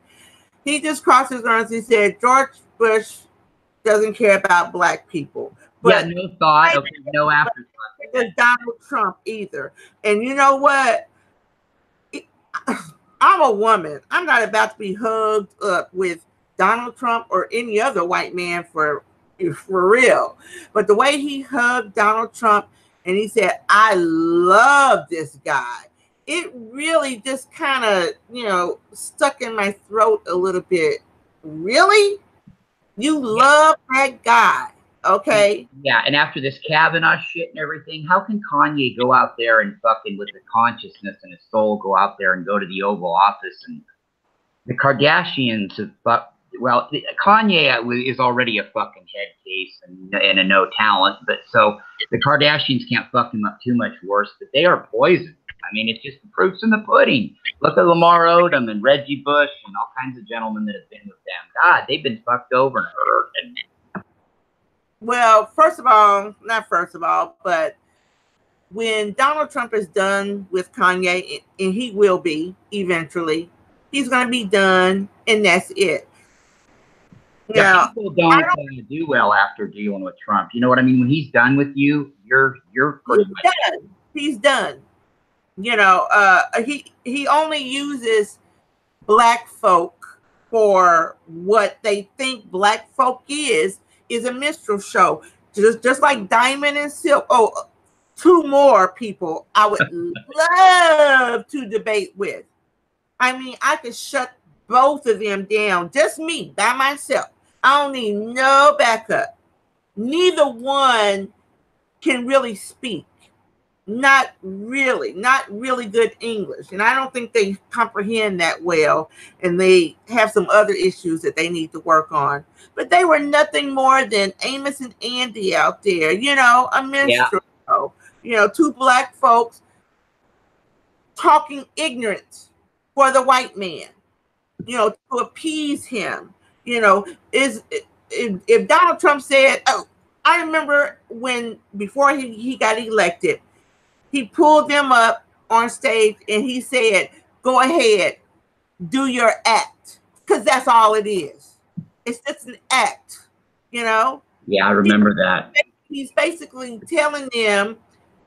he just crossed his arms. He said, George Bush doesn't care about black people. But yeah, no thought. Okay, no afterthought. There's Donald Trump either. And you know what? I'm a woman. I'm not about to be hugged up with Donald Trump or any other white man for real. But the way he hugged Donald Trump and he said, I love this guy, it really just kind of, you know, stuck in my throat a little bit. Really? You love that guy? Okay. Yeah, and after this Kavanaugh shit and everything, how can Kanye go out there and fucking with the consciousness and his soul go out there and go to the Oval Office? And the Kardashians have fucked. Well, Kanye is already a fucking head case and a no talent, but so the Kardashians can't fuck him up too much worse. But they are poison. I mean, it's just the proof's in the pudding. Look at Lamar Odom and Reggie Bush and all kinds of gentlemen that have been with them. God, they've been fucked over and hurt. Well, not first of all, but when Donald Trump is done with Kanye, and he will be eventually, He's going to be done, and that's it. Yeah, Now, people don't do well after dealing with Trump. You know what I mean? When he's done with you, you're pretty much done. He's done. You know, he only uses black folk for what they think black folk is a minstrel show. Just like Diamond and Silk. Oh, two more people I would love to debate with. I mean, I could shut both of them down, just me by myself. I don't need no backup. Neither one can really speak. Not really good English. And I don't think they comprehend that well. And they have some other issues that they need to work on. But they were nothing more than Amos and Andy out there, you know, a minstrel. Yeah. You know, two black folks talking ignorance for the white man, you know, to appease him. You know, if Donald Trump said, oh, I remember when before he got elected, he pulled them up on stage and he said, go ahead, do your act. Because that's all it is. It's just an act, you know? Yeah, I remember that. He's basically telling them,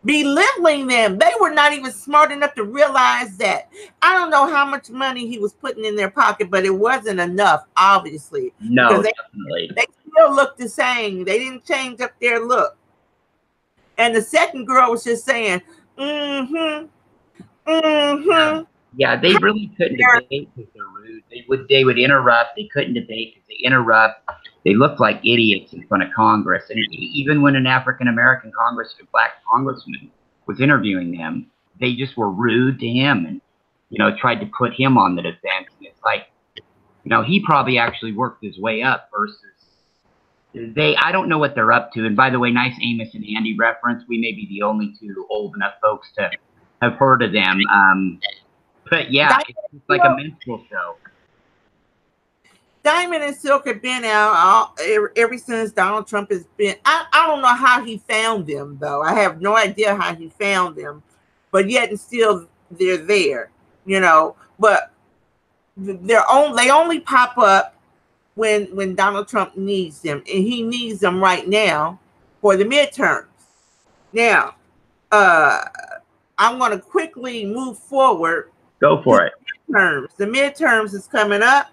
belittling them. They were not even smart enough to realize that. I don't know how much money he was putting in their pocket, but it wasn't enough, obviously. No, because definitely. They still looked the same. They didn't change up their look. And the second girl was just saying, mm-hmm, mm-hmm. Yeah, they really couldn't debate because they're rude. They would interrupt. They couldn't debate because they interrupt. They looked like idiots in front of Congress. And even when an African-American black congressman was interviewing them, they just were rude to him and, you know, tried to put him on the defense. And it's like, you know, he probably actually worked his way up versus I don't know what they're up to. And by the way, nice Amos and Andy reference. We may be the only two old enough folks to have heard of them. But yeah, it's just like a minstrel show. Diamond and Silk have been out ever since Donald Trump has been. I don't know how he found them, though. I have no idea how he found them, but yet and still they're there, you know. But they only pop up when Donald Trump needs them, and he needs them right now for the midterms. Now, I'm going to quickly move forward. Go for it. The midterms is coming up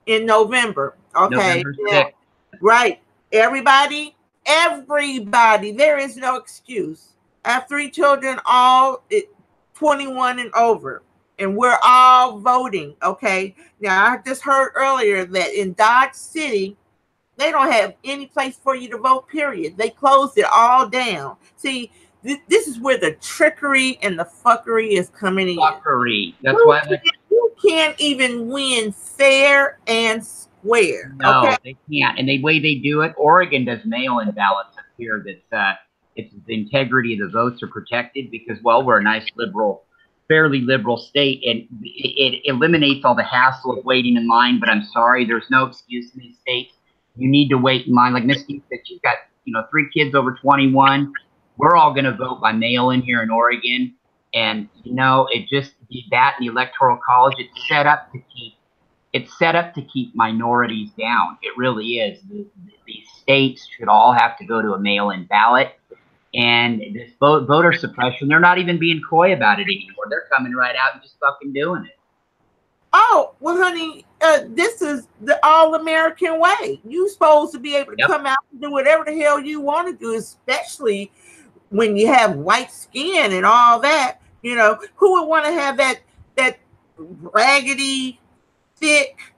in November. Okay. November 6th. Right. Everybody, there is no excuse. I have 3 children, all 21 and over, and we're all voting. Okay. Now, I just heard earlier that in Dodge City, they don't have any place for you to vote, period. They closed it all down. See, this is where the trickery and the fuckery is coming in. That's why you can't even win fair and square. No, okay? They can't. And the way they do it, Oregon does mail-in ballots up here that it's the integrity of the votes are protected because, well, we're a nice fairly liberal state, and it eliminates all the hassle of waiting in line. But I'm sorry, there's no excuse in these states. You need to wait in line. Like Misty said, she's got 3 kids over 21. We're all going to vote by mail-in here in Oregon, and it just that in the Electoral College. It's set up to keep minorities down. It really is. These states should all have to go to a mail-in ballot, and this voter suppression. They're not even being coy about it anymore. They're coming right out and just fucking doing it. Oh, well, honey, this is the all-American way. You're supposed to be able to come out and do whatever the hell you want to do, especially when you have white skin and all that. Who would want to have that raggedy, thick,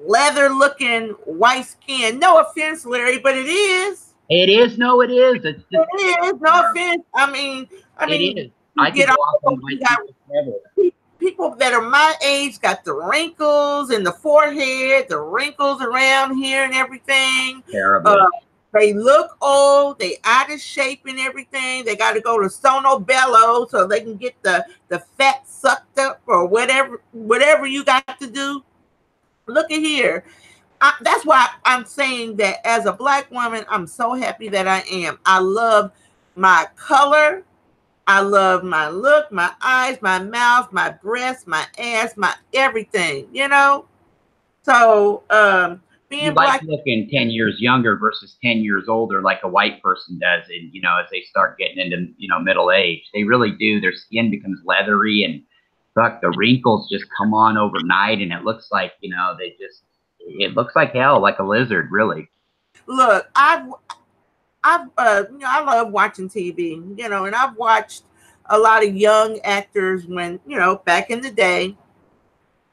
leather-looking white skin? No offense, Larry, but it is. It is. No, it is. It is. No offense. I mean, it is. I get off on white people. People that are my age got the wrinkles in the forehead, the wrinkles around here and everything. Terrible. They look old. They out of shape and everything. They got to go to Sono Bello so they can get the fat sucked up or whatever you got to do. Look at here. That's why I'm saying that as a black woman, I'm so happy that I am. I love my color. I love my look, my eyes, my mouth, my breasts, my ass, my everything, you know? So You being like black, looking 10 years younger versus 10 years older, like a white person does. And, you know, as they start getting into, you know, middle age, they really do. Their skin becomes leathery and fuck, the wrinkles just come on overnight. And it looks like, you know, it looks like hell, like a lizard, really. look, you know, I love watching TV, you know, and I've watched a lot of young actors when, you know, back in the day.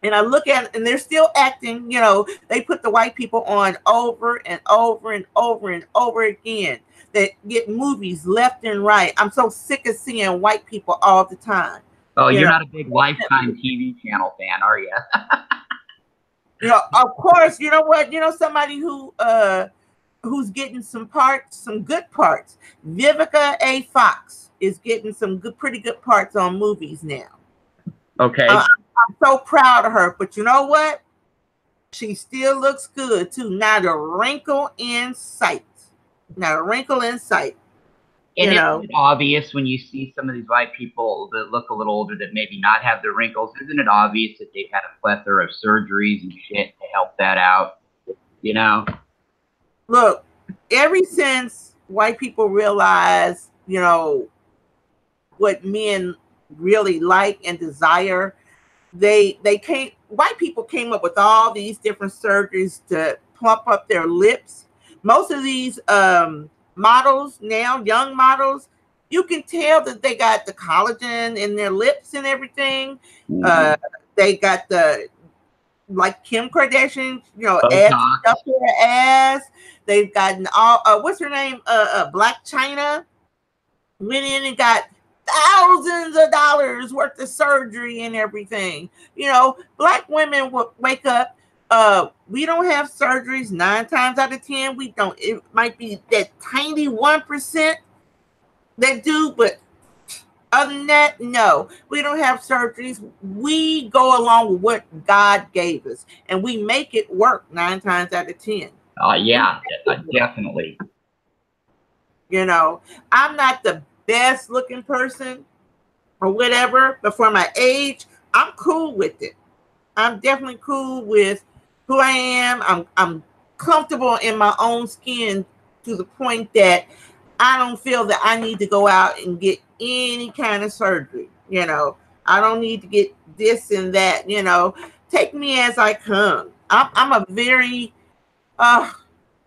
And I look at it and they're still acting, you know, they put the white people on over and over and over and over again. They get movies left and right. I'm so sick of seeing white people all the time. Oh, You you're know, not a big Lifetime TV channel fan, are you? you know, of course, you know what, you know, somebody who's getting some parts, some good parts. Vivica A. Fox is getting some good, pretty good parts on movies now. Okay. I'm so proud of her, but you know what? She still looks good too. Not a wrinkle in sight. Not a wrinkle in sight. And You isn't know. it obvious when you see some of these white people that look a little older that maybe not have the wrinkles? Isn't it obvious that they've had a plethora of surgeries and shit to help that out? You know? Look, ever since white people realize, you know, what men really like and desire, white people came up with all these different surgeries to plump up their lips. Most of these models now, young models, you can tell that they got the collagen in their lips and everything. Mm-hmm. They got the, like Kim Kardashian, you know, add Botox. stuff to her ass. They've gotten all what's her name? Black China went in and got thousands of dollars worth of surgery and everything. You know, black women will wake up. We don't have surgeries 9 times out of 10. We don't. It might be that tiny 1% that do, but other than that, no, we don't have surgeries. We go along with what God gave us, and we make it work 9 times out of 10. Yeah, definitely. You know, I'm not the best looking person or whatever, but for my age, I'm cool with it. I'm definitely cool with who I am. I'm comfortable in my own skin to the point that I don't feel that I need to go out and get any kind of surgery. You know, I don't need to get this and that. You know, take me as I come. I'm a very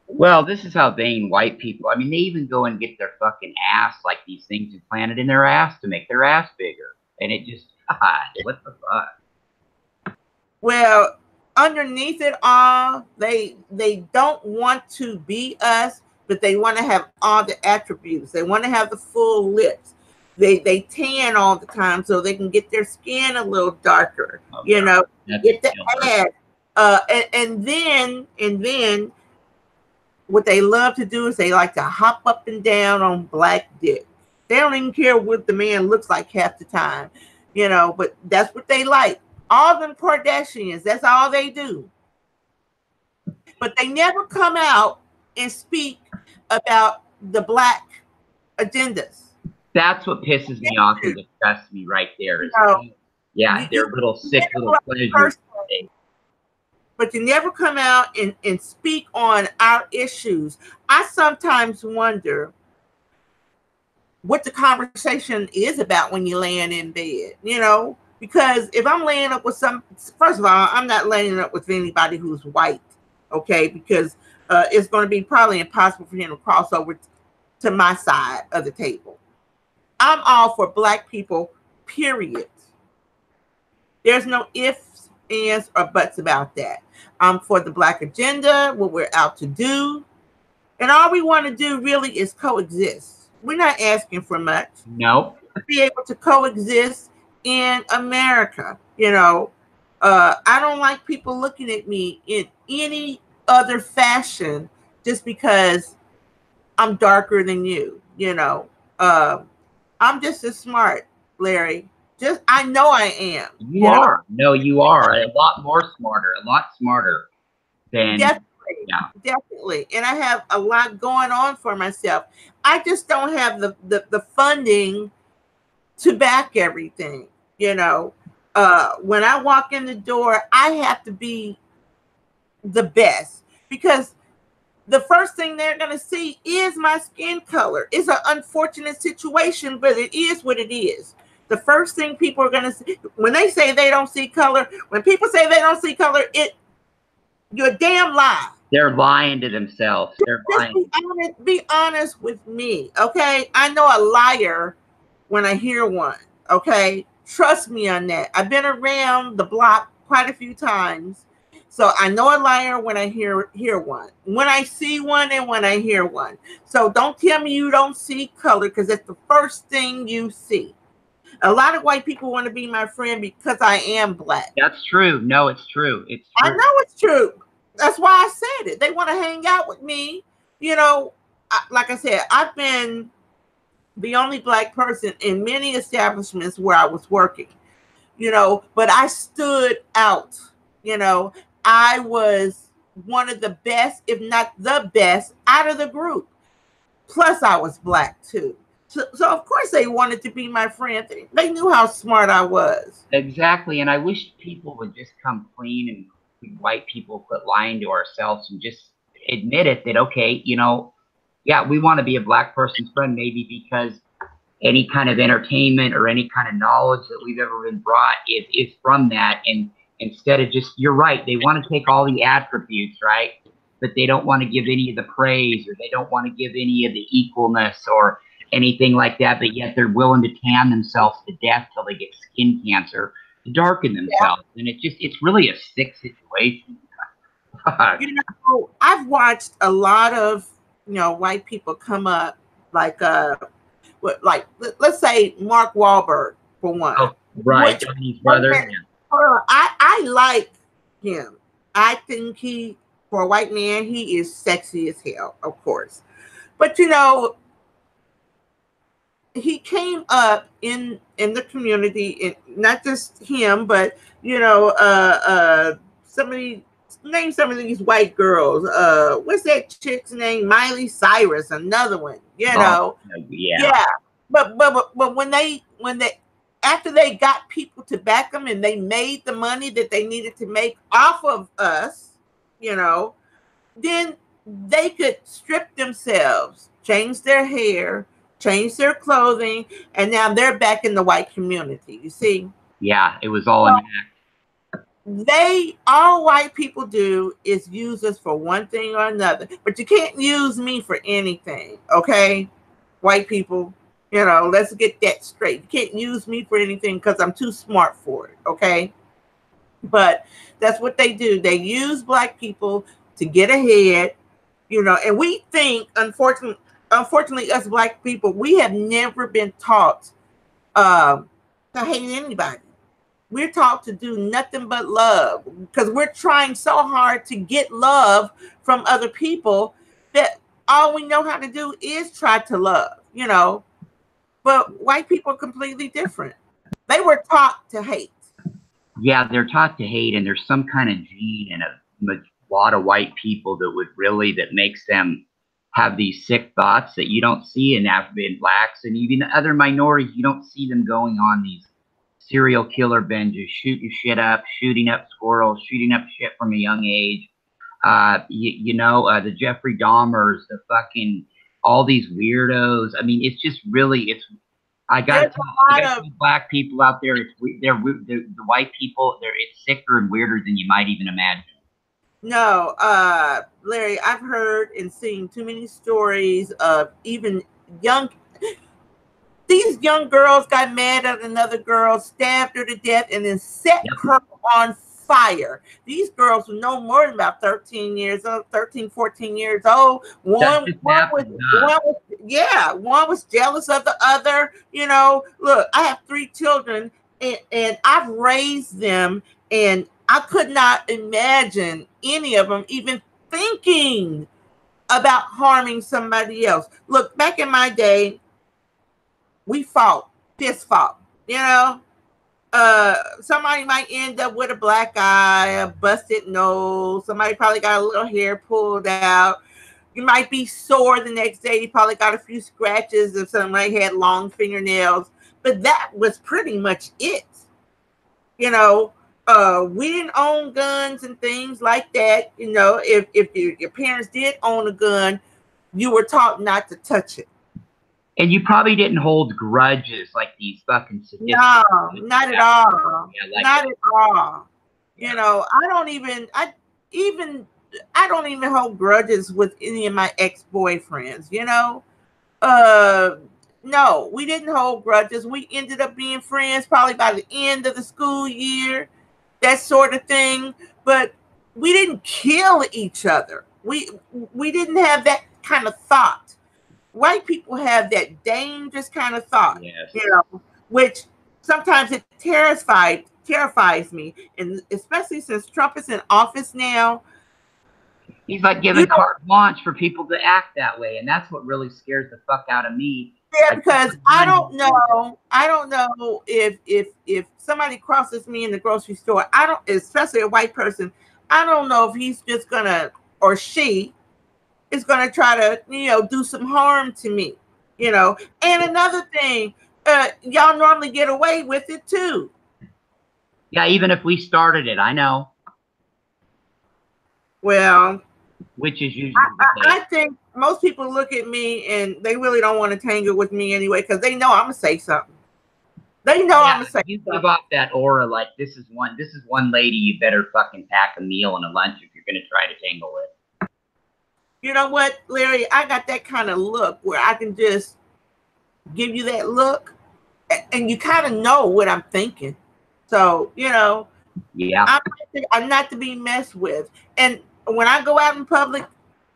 Well, this is how vain white people. I mean, they even go and get their fucking ass, like these things implanted in their ass to make their ass bigger, and it just, God, what the fuck? well, underneath it all, they don't want to be us, but they want to have all the attributes. They want to have the full lips. They tan all the time so they can get their skin a little darker. Oh, you know, that's get the killer. ass. And then what they love to do is they like to hop up and down on black dick. They don't even care what the man looks like half the time, you know, but that's what they like. All them Kardashians, that's all they do. But they never come out and speak about the black agendas. That's what pisses me off and disgusts me right there. Is, You know, yeah, you they're little sick little black pleasures. person, but you never come out and speak on our issues. I sometimes wonder what the conversation is about when you're laying in bed, you know, because if I'm laying up with first of all, I'm not laying up with anybody who's white, okay, because it's going to be probably impossible for him to cross over to my side of the table. I'm all for black people, period. There's no ifs, ands, or buts about that. I'm for the black agenda, what we're out to do. And all we want to do really is coexist. We're not asking for much. Nope. Be able to coexist in America. You know, I don't like people looking at me in any other fashion just because I'm darker than you. You know, I'm just as smart, Larry. Just I know I am. You are. No, you are a lot more smarter, a lot smarter than. Definitely. And I have a lot going on for myself. I just don't have the funding to back everything. You know, when I walk in the door, I have to be the best, because the first thing they're going to see is my skin color. It's an unfortunate situation, but it is what it is. The first thing people are going to see when they say they don't see color, when people say they don't see color, you're a damn lie. They're lying to themselves. They're Just lying. be honest with me, okay? I know a liar when I hear one, okay? Trust me on that. I've been around the block quite a few times, so I know a liar when I hear one, when I see one, and when I hear one. So don't tell me you don't see color, because it's the first thing you see. A lot of white people want to be my friend because I am black. That's true. No, it's true. It's true. I know it's true. That's why I said it. They want to hang out with me. You know, like I said, I've been the only black person in many establishments where I was working, you know, but I stood out. You know, I was one of the best, if not the best, out of the group. Plus, I was black too. So of course they wanted to be my friend. They knew how smart I was. Exactly. And I wish people would just come clean, and we white people quit lying to ourselves and just admit it that, okay, you know, yeah, we want to be a black person's friend, maybe because any kind of entertainment or any kind of knowledge that we've ever been brought is from that. And instead of just, you're right, they want to take all the attributes, right? But they don't want to give any of the praise, or they don't want to give any of the equalness or anything like that, but yet they're willing to tan themselves to death till they get skin cancer to darken themselves. Yeah. And it's really a sick situation. You know, I've watched a lot of, you know, white people come up, like let's say Mark Wahlberg for one. Oh, right, Johnny's brother. I like him. I think for a white man, he is sexy as hell, of course. But you know, he came up in the community, and not just him, but you know, name some of these white girls. What's that chick's name? Miley Cyrus, another one. You know, yeah. But when they after they got people to back them, and they made the money that they needed to make off of us, you know, then they could strip themselves, change their hair, change their clothing, and now they're back in the white community. You see? Yeah, it was all an act. All white people do is use us for one thing or another, but you can't use me for anything, okay? White people, you know, let's get that straight. You can't use me for anything because I'm too smart for it, okay? But that's what they do. They use black people to get ahead, you know, and we think, unfortunately, us black people, we have never been taught to hate anybody. We're taught to do nothing but love, because we're trying so hard to get love from other people that all we know how to do is try to love, you know. But white people are completely different. They were taught to hate. Yeah, they're taught to hate, and there's some kind of gene in a lot of white people that makes them have these sick thoughts that you don't see in African blacks and even other minorities. You don't see them going on these serial killer binges, shooting shit up, shooting up squirrels, shooting up shit from a young age. The Jeffrey Dahmers, the fucking, all these weirdos. I mean, it's just really, I got to tell black people out there, the white people, it's sicker and weirder than you might even imagine. No, Larry, I've heard and seen too many stories of even these young girls got mad at another girl, stabbed her to death, and then set her on fire. These girls were no more than about 13, 14 years old. One was jealous of the other. You know, look, I have 3 children, and I've raised them, and I could not imagine any of them even thinking about harming somebody else. Look, back in my day, we fought, fist fought, you know. Somebody might end up with a black eye, a busted nose. Somebody probably got a little hair pulled out. You might be sore the next day. You probably got a few scratches if somebody had long fingernails, but that was pretty much it. You know, we didn't own guns and things like that. You know, if your parents did own a gun, you were taught not to touch it. And you probably didn't hold grudges like these fucking sadistic. No, not at all. Yeah, like not that. at all. You know, I don't even hold grudges with any of my ex-boyfriends, you know. No, we didn't hold grudges. We ended up being friends probably by the end of the school year, that sort of thing. But we didn't kill each other. We didn't have that kind of thought. White people have that dangerous kind of thought, Yes. you know, which sometimes it terrifies me, and especially since Trump is in office now. He's like giving carte blanche for people to act that way, and that's what really scares the fuck out of me. Yeah, because I don't know if somebody crosses me in the grocery store, especially a white person, I don't know if he's just gonna, or she is gonna try to, you know, do some harm to me, you know. And another thing, y'all normally get away with it too. Yeah, even if we started it, I know. Well, which is usually I think most people look at me and they really don't want to tangle with me anyway, because they know I'm gonna say something. They know I'm gonna say you something. give off that aura like this is one lady you better fucking pack a meal and a lunch if you're gonna try to tangle with. You know what, Larry? I got that kind of look where I can just give you that look, and you kind of know what I'm thinking. So, you know, yeah, I'm not to be messed with. And when I go out in public,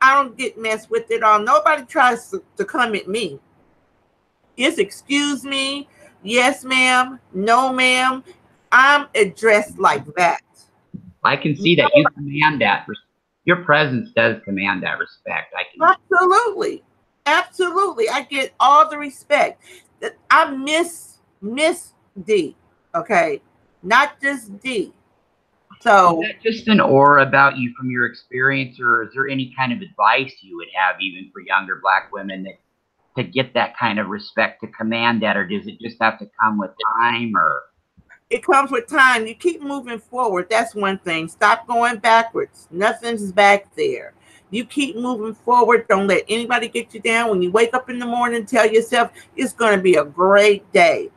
I don't get messed with at all. Nobody tries to come at me. It's excuse me, yes, ma'am, no, ma'am. I'm addressed like that. I can see that you command that. Your presence does command that respect. Absolutely. Absolutely. I get all the respect. I miss D. Okay. Not just D. So is that just an aura about you from your experience, or is there any kind of advice you would have even for younger Black women to get that kind of respect, to command that, or does it just have to come with time? Or it comes with time. You keep moving forward. That's one thing. Stop going backwards. Nothing's back there. You keep moving forward. Don't let anybody get you down. When you wake up in the morning, tell yourself it's going to be a great day.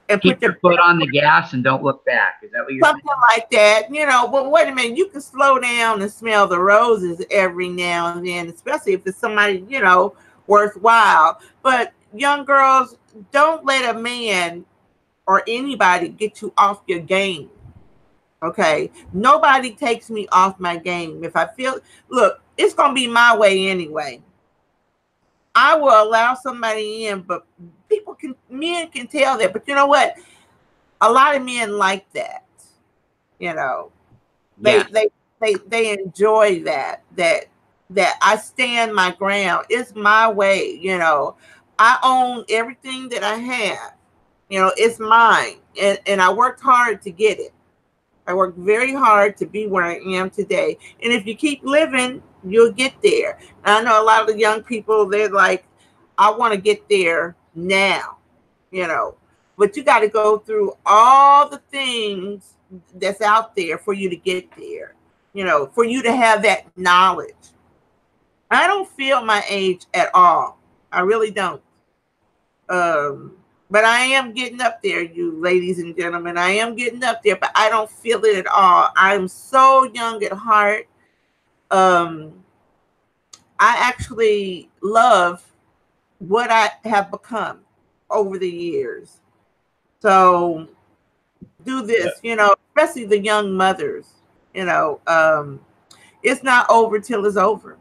And keep your foot on the gas and don't look back. Is that what you're saying? Something like that. You know, but wait a minute. You can slow down and smell the roses every now and then, especially if it's somebody, you know, worthwhile. But young girls, don't let a man or anybody get you off your game. Okay. Nobody takes me off my game. If I feel, look, it's going to be my way anyway. I will allow somebody in, but men can tell that. But you know what? A lot of men like that. You know, they enjoy that I stand my ground. It's my way. You know, I own everything that I have. You know, it's mine. And I worked hard to get it. I worked very hard to be where I am today. And if you keep living, you'll get there. And I know a lot of the young people, they're like, I want to get there now, you know. But you got to go through all the things that's out there for you to get there, you know, for you to have that knowledge. I don't feel my age at all. I really don't. But I am getting up there, you ladies and gentlemen. I am getting up there, but I don't feel it at all. I'm so young at heart. I actually love what I have become over the years. So do this, you know, especially the young mothers, you know, it's not over till it's over.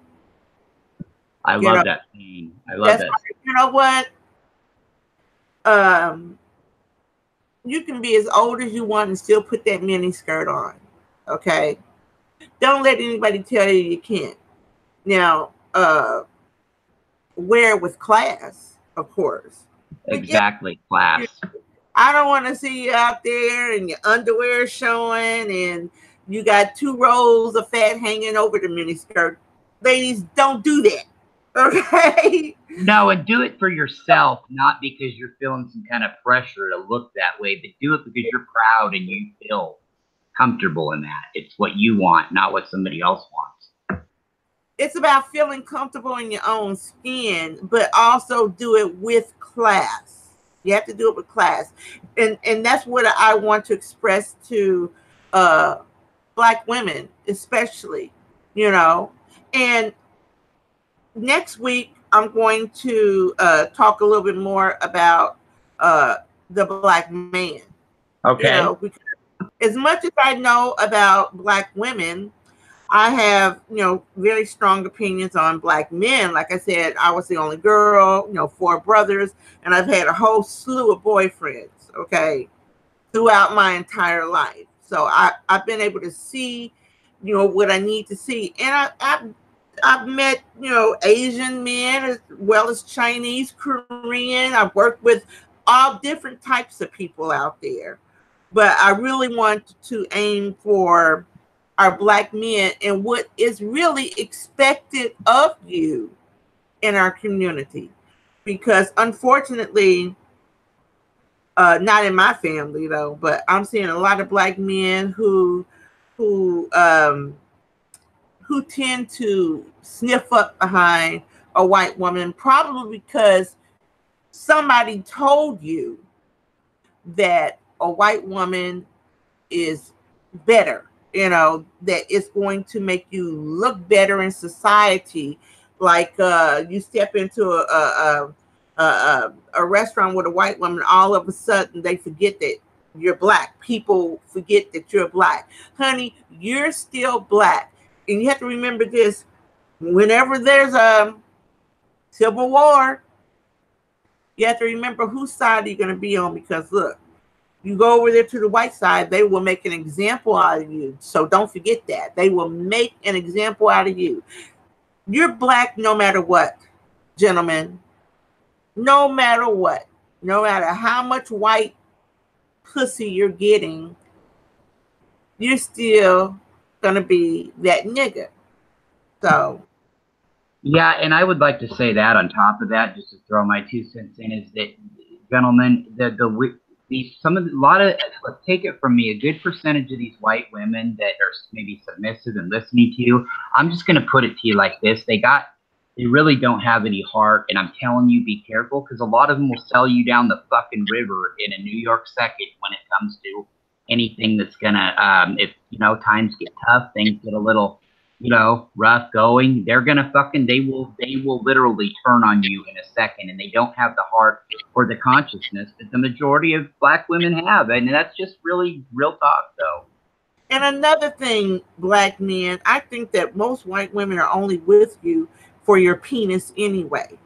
I love that scene. I love that. You know what? You can be as old as you want and still put that mini skirt on. Okay. Don't let anybody tell you you can't. Now, wear it with class, of course. Exactly, class. I don't want to see you out there and your underwear showing and you got 2 rolls of fat hanging over the mini skirt. Ladies, don't do that. Okay. No, and do it for yourself, not because you're feeling some kind of pressure to look that way, but do it because you're proud and you feel comfortable in that. It's what you want, not what somebody else wants. It's about feeling comfortable in your own skin, but also do it with class. You have to do it with class. And that's what I want to express to uh black women, especially, you know. And next week I'm going to talk a little bit more about the black man. You know, Okay. because as much as I know about black women, I have, very strong opinions on black men. Like I said, I was the only girl, 4 brothers, and I've had a whole slew of boyfriends, okay, throughout my entire life. So I've been able to see, what I need to see. And I've met, Asian men as well as Chinese, Korean. I've worked with all different types of people out there. But I really want to aim for our black men and what is really expected of you in our community. Because unfortunately, not in my family though, but I'm seeing a lot of black men who um, who tend to sniff up behind a white woman, probably because somebody told you that a white woman is better, that it's going to make you look better in society. Like you step into a restaurant with a white woman, all of a sudden they forget that you're black. People forget that you're black. Honey, you're still black. And you have to remember this: whenever there's a civil war, you have to remember whose side are you going to be on, because look, you go over there to the white side, they will make an example out of you. So don't forget that. They will make an example out of you. You're black no matter what, gentlemen. No matter what. No matter how much white pussy you're getting, you're still going to be that nigga. So. Yeah, and I would like to say that on top of that, just to throw my 2 cents in, is that, gentlemen, some of a lot of, let's take it from me, a good percentage of these white women that are maybe submissive and listening to you, I'm just going to put it to you like this: they really don't have any heart, and I'm telling you, be careful, because a lot of them will sell you down the fucking river in a New York second when it comes to anything that's gonna, if times get tough, things get a little rough going, they will literally turn on you in a second, and they don't have the heart or the consciousness that the majority of black women have. And that's just really real talk, though. And another thing, black men, I think that most white women are only with you for your penis anyway.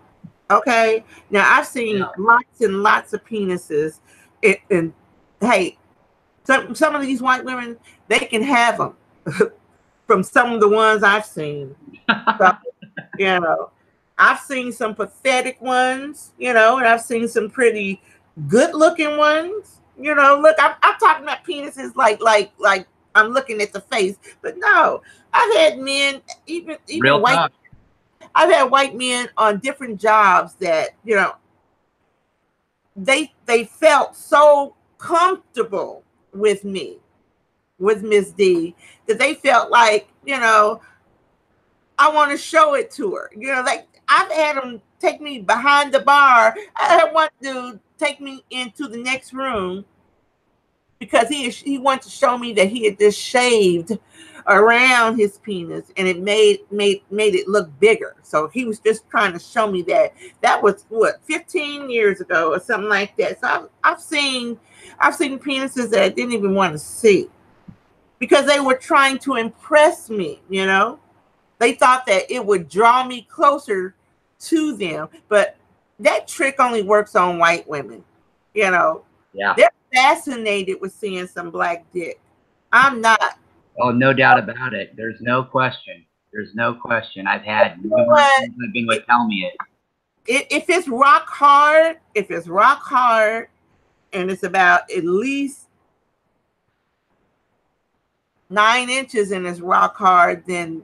Okay? Now, I've seen lots and lots of penises, and hey, some of these white women, they can have them from some of the ones I've seen. So, I've seen some pathetic ones, and I've seen some pretty good looking ones. Look, I'm talking about penises like I'm looking at the face, but no, I've had men, even Real white. talk. I've had white men on different jobs that they felt so comfortable with me, with Miss D, that they felt like I want to show it to her. Like I've had them take me behind the bar. I had one dude take me into the next room because he wanted to show me that he had just shaved around his penis and it made it look bigger. So he was just trying to show me that. That was what, 15 years ago or something like that. So I've seen penises that I didn't even want to see because they were trying to impress me. They thought that it would draw me closer to them, but that trick only works on white women. Yeah. They're fascinated with seeing some black dick. I'm not. Oh, no doubt about it. There's no question. I've had numerous friends I've been with tell me it. If it's rock hard, and it's about at least 9 inches and it's rock hard, then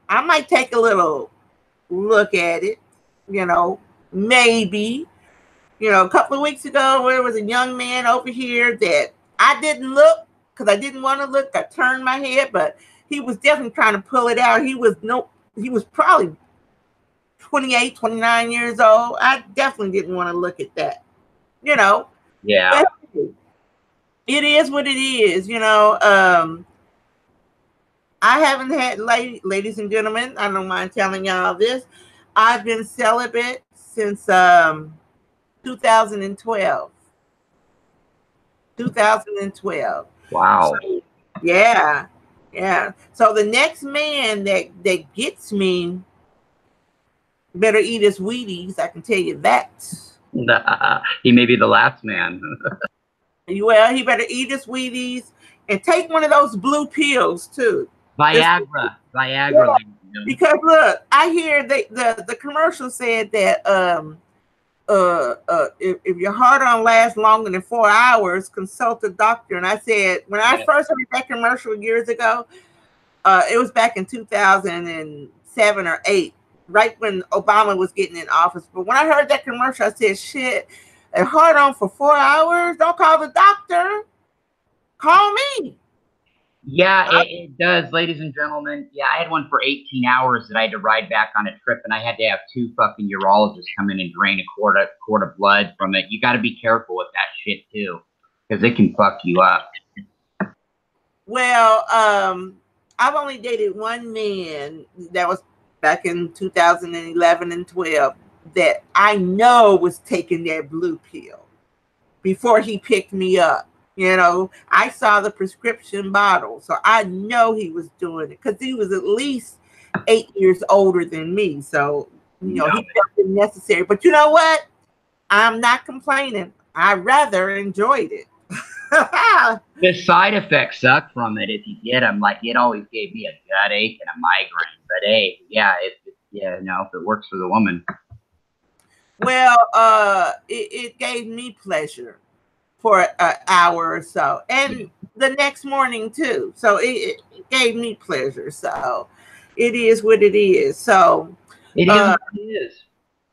I might take a little look at it, maybe. A couple of weeks ago, there was a young man over here that I didn't look because I didn't want to look. I turned my head, but he was definitely trying to pull it out. He was probably 28, 29 years old. I definitely didn't want to look at that, Yeah. But it is what it is, I haven't had, ladies and gentlemen, I don't mind telling y'all this. I've been celibate since 2012. 2012. Wow. So, yeah. Yeah. So the next man that gets me better eat his Wheaties, I can tell you that. He may be the last man. Well, he better eat his Wheaties and take one of those blue pills too. Viagra. Yeah, because look, I hear the commercial said that if your heart don't last longer than 4 hours, consult a doctor. And I said, when I first heard that commercial years ago, it was back in 2007 or 8, right when Obama was getting in office. But when I heard that commercial, I said, shit, a heart on for 4 hours? Don't call the doctor. Call me. Yeah, it does, ladies and gentlemen. Yeah, I had one for 18 hours that I had to ride back on a trip, and I had to have 2 fucking urologists come in and drain a quart of blood from it. You got to be careful with that shit too, because it can fuck you up. Well, I've only dated one man that was back in 2011 and 12 that I know was taking that blue pill before he picked me up. I saw the prescription bottle, so I know he was doing it because he was at least 8 years older than me. So, he felt it necessary. But you know what? I'm not complaining. I rather enjoyed it. The side effects suck from it if you get them. Like, it always gave me a gut ache and a migraine. But hey, yeah, if it works for the woman. Well, it gave me pleasure for an hour or so, and the next morning too. So it gave me pleasure. So it is what it is. So it is what it is.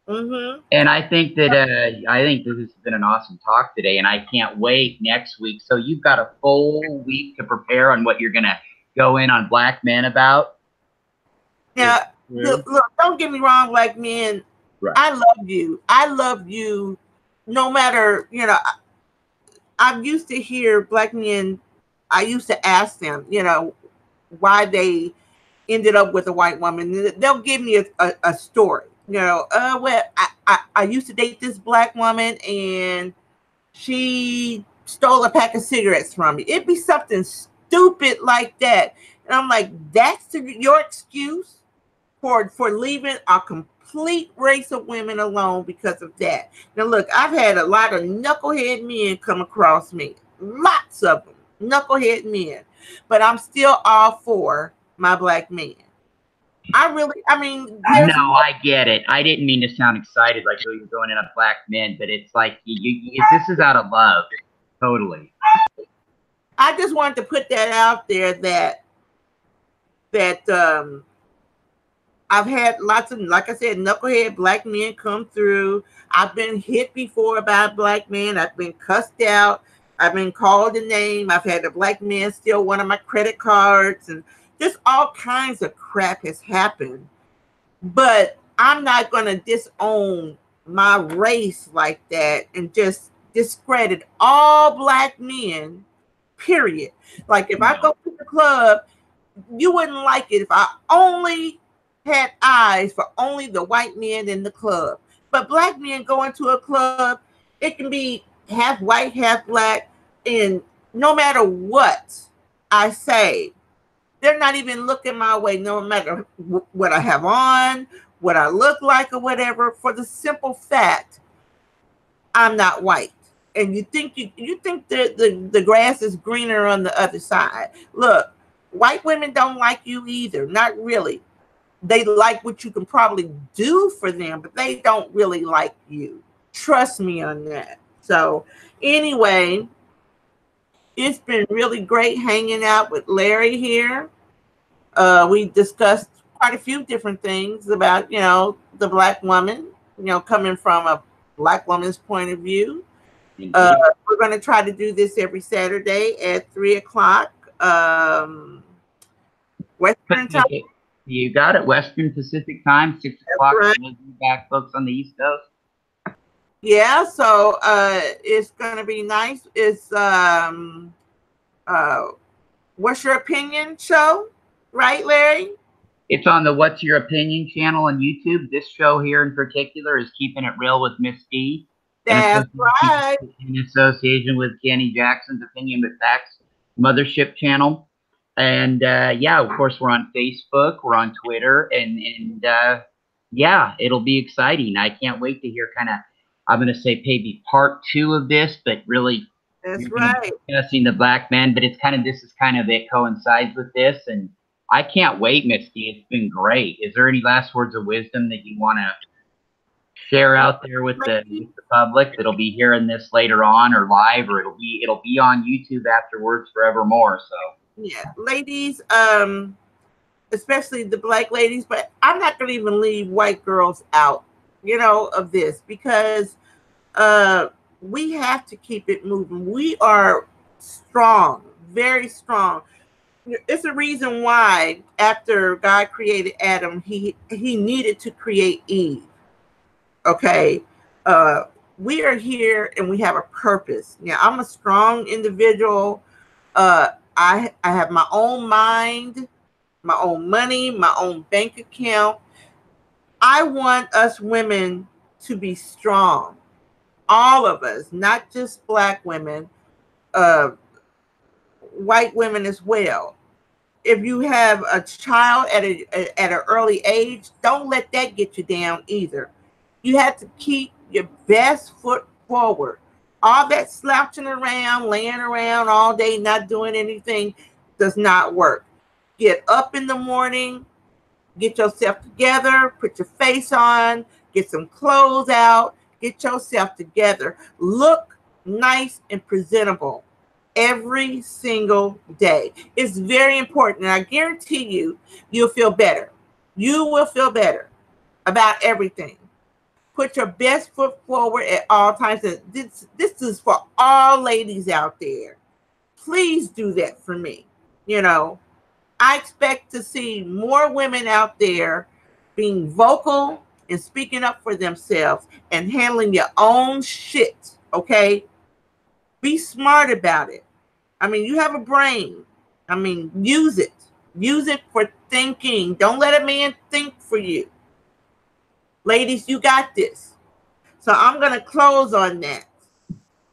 Mm-hmm. And I think that this has been an awesome talk today, and I can't wait next week. So you've got a full week to prepare on what you're gonna go in on Black Men about. Yeah, look, don't get me wrong, Black Men. Right. I love you. No matter, I used to hear Black men. I used to ask them, why they ended up with a white woman. They'll give me a story. Well, I used to date this Black woman and she stole a pack of cigarettes from me. It'd be something stupid like that. And I'm like, that's your excuse for leaving a complete race of women alone because of that. Now, look, I've had a lot of knucklehead men come across me. Lots of them, knucklehead men. But I'm still all for my Black men. I get it. I didn't mean to sound excited like you're going in on Black Men, but it's like this is out of love, totally. I just wanted to put that out there that I've had lots of, like I said, knucklehead Black men come through. I've been hit before by a Black man. I've been cussed out. I've been called a name. I've had a Black man steal one of my credit cards, and just all kinds of crap has happened. But I'm not going to disown my race like that and just discredit all Black men, period. Like if I go to the club, you wouldn't like it if I only had eyes for only the white men in the club. But Black men go into a club, it can be half white, half Black, and no matter what I say, they're not even looking my way, no matter what I have on, what I look like, or whatever, for the simple fact I'm not white. And you think the grass is greener on the other side. Look, white women don't like you either. Not really. They like what you can probably do for them, but they don't really like you. Trust me on that. So anyway, it's been really great hanging out with Larry here. We discussed quite a few different things about, the black woman, coming from a black woman's point of view. We're going to try to do this every Saturday at 3 o'clock. Western time. You got it. Western Pacific time, 6 o'clock. Right. Back folks on the East Coast. Yeah, so it's going to be nice. It's What's Your Opinion show, right, Larry? It's on the What's Your Opinion channel on YouTube. This show here in particular is Keeping It Real with Miss D. That's right. In association with Kenny Jackson's Opinion But Facts Mothership channel. And yeah, of course, we're on Facebook, we're on Twitter, and yeah, it'll be exciting. I can't wait to hear I'm going to say maybe part 2 of this, but really, that's right, discussing the black man. But it's it coincides with this, and I can't wait, Misty. It's been great. Is there any last words of wisdom that you want to share out there with the public that'll be hearing this later on or live, or it'll be on YouTube afterwards forevermore? So yeah, ladies, especially the black ladies, but I'm not going to even leave white girls out, of this, because we have to keep it moving. We are strong, very strong. It's a reason why after God created Adam, he needed to create Eve. Okay. We are here and we have a purpose. Now, I'm a strong individual. I have my own mind, my own money, my own bank account. I want us women to be strong. All of us, not just black women, white women as well. If you have a child at an early age, don't let that get you down either. You have to keep your best foot forward. All that slouching around, laying around all day, not doing anything does not work. Get up in the morning, get yourself together, put your face on, get some clothes out, get yourself together. Look nice and presentable every single day. It's very important. And I guarantee you'll feel better. You will feel better about everything. Put your best foot forward at all times. And this is for all ladies out there. Please do that for me. I expect to see more women out there being vocal and speaking up for themselves and handling your own shit, okay? Be smart about it. I mean, you have a brain. I mean, use it. Use it for thinking. Don't let a man think for you. Ladies, you got this. So I'm going to close on that.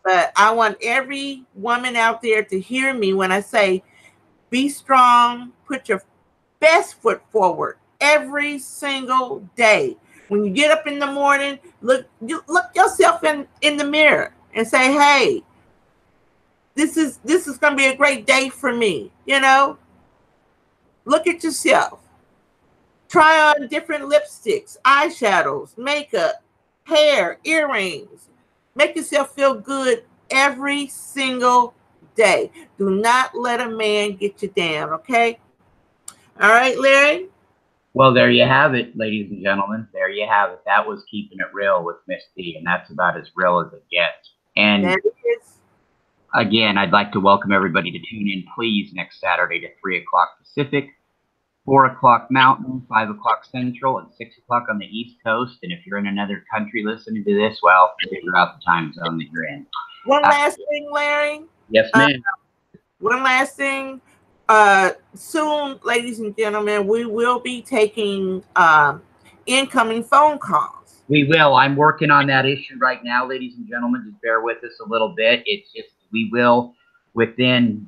But I want every woman out there to hear me when I say, be strong, put your best foot forward every single day. When you get up in the morning, look yourself in the mirror and say, hey, this is going to be a great day for me. Look at yourself. Try on different lipsticks, eyeshadows, makeup, hair, earrings. Make yourself feel good every single day. Do not let a man get you down, okay? All right, Larry? Well, there you have it, ladies and gentlemen. There you have it. That was Keeping It Real with Miss D, and that's about as real as it gets. And again, I'd like to welcome everybody to tune in, please, next Saturday to 3 o'clock Pacific, 4 o'clock Mountain, 5 o'clock Central, and 6 o'clock on the East Coast. And if you're in another country listening to this, well, figure out the time zone that you're in. One last thing, Larry. Yes, ma'am. One last thing. Soon, ladies and gentlemen, we will be taking incoming phone calls. We will. I'm working on that issue right now, ladies and gentlemen. Just bear with us a little bit. It's just we will within.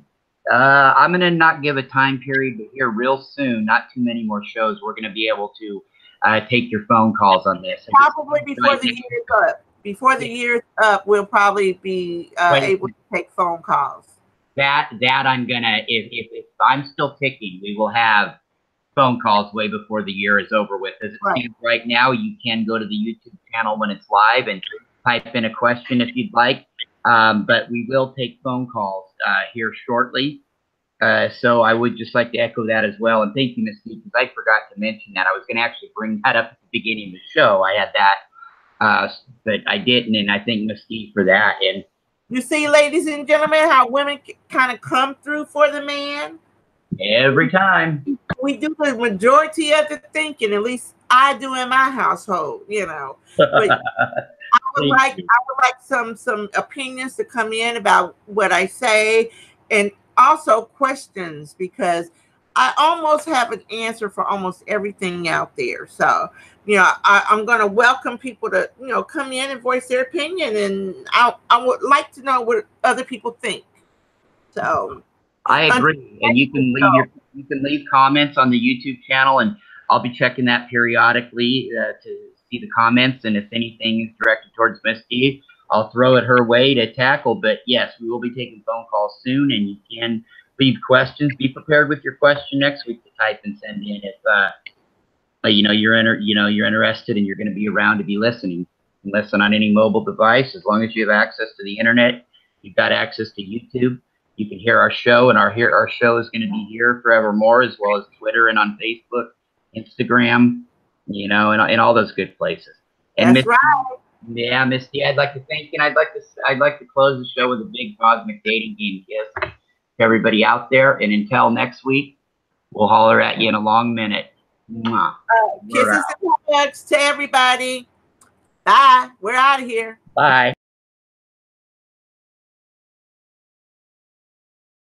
I'm going to not give a time period, but here real soon, not too many more shows, we're going to be able to take your phone calls on this. Probably before the year is up. Before the year is up, we'll probably be able to take phone calls. That I'm going to, if I'm still ticking, we will have phone calls way before the year is over with. As it stands right now, you can go to the YouTube channel when it's live and type in a question if you'd like. But we will take phone calls here shortly. So I would just like to echo that as well. And thank you, Miss D, because I forgot to mention that. I was going to actually bring that up at the beginning of the show. I had that, but I didn't, and I thank Miss D for that. And you see, ladies and gentlemen, how women kind of come through for the man. Every time. We do the majority of the thinking, at least I do in my household, you know. But I would like some opinions to come in about what I say, and also questions, because I almost have an answer for almost everything out there. So, you know, I'm going to welcome people to, you know, come in and voice their opinion, and I would like to know what other people think. So I agree, and you can leave comments on the YouTube channel, and I'll be checking that periodically to see the comments, and if anything is directed towards Miss D, I'll throw it her way to tackle. But yes, we will be taking phone calls soon, and you can leave questions. Be prepared with your question next week to type and send in if you know you're interested and you're going to be around to be listening. You can listen on any mobile device as long as you have access to the internet. You've got access to YouTube. You can hear our show, and our show is going to be here forevermore, as well as Twitter and on Facebook, Instagram, you know, and all those good places. And that's right. Yeah, Misty, I'd like to thank you, and I'd like to close the show with a big cosmic dating game kiss to everybody out there. And until next week, we'll holler at you in a long minute. Mwah. Kisses and hugs to everybody. Bye. We're out of here. Bye.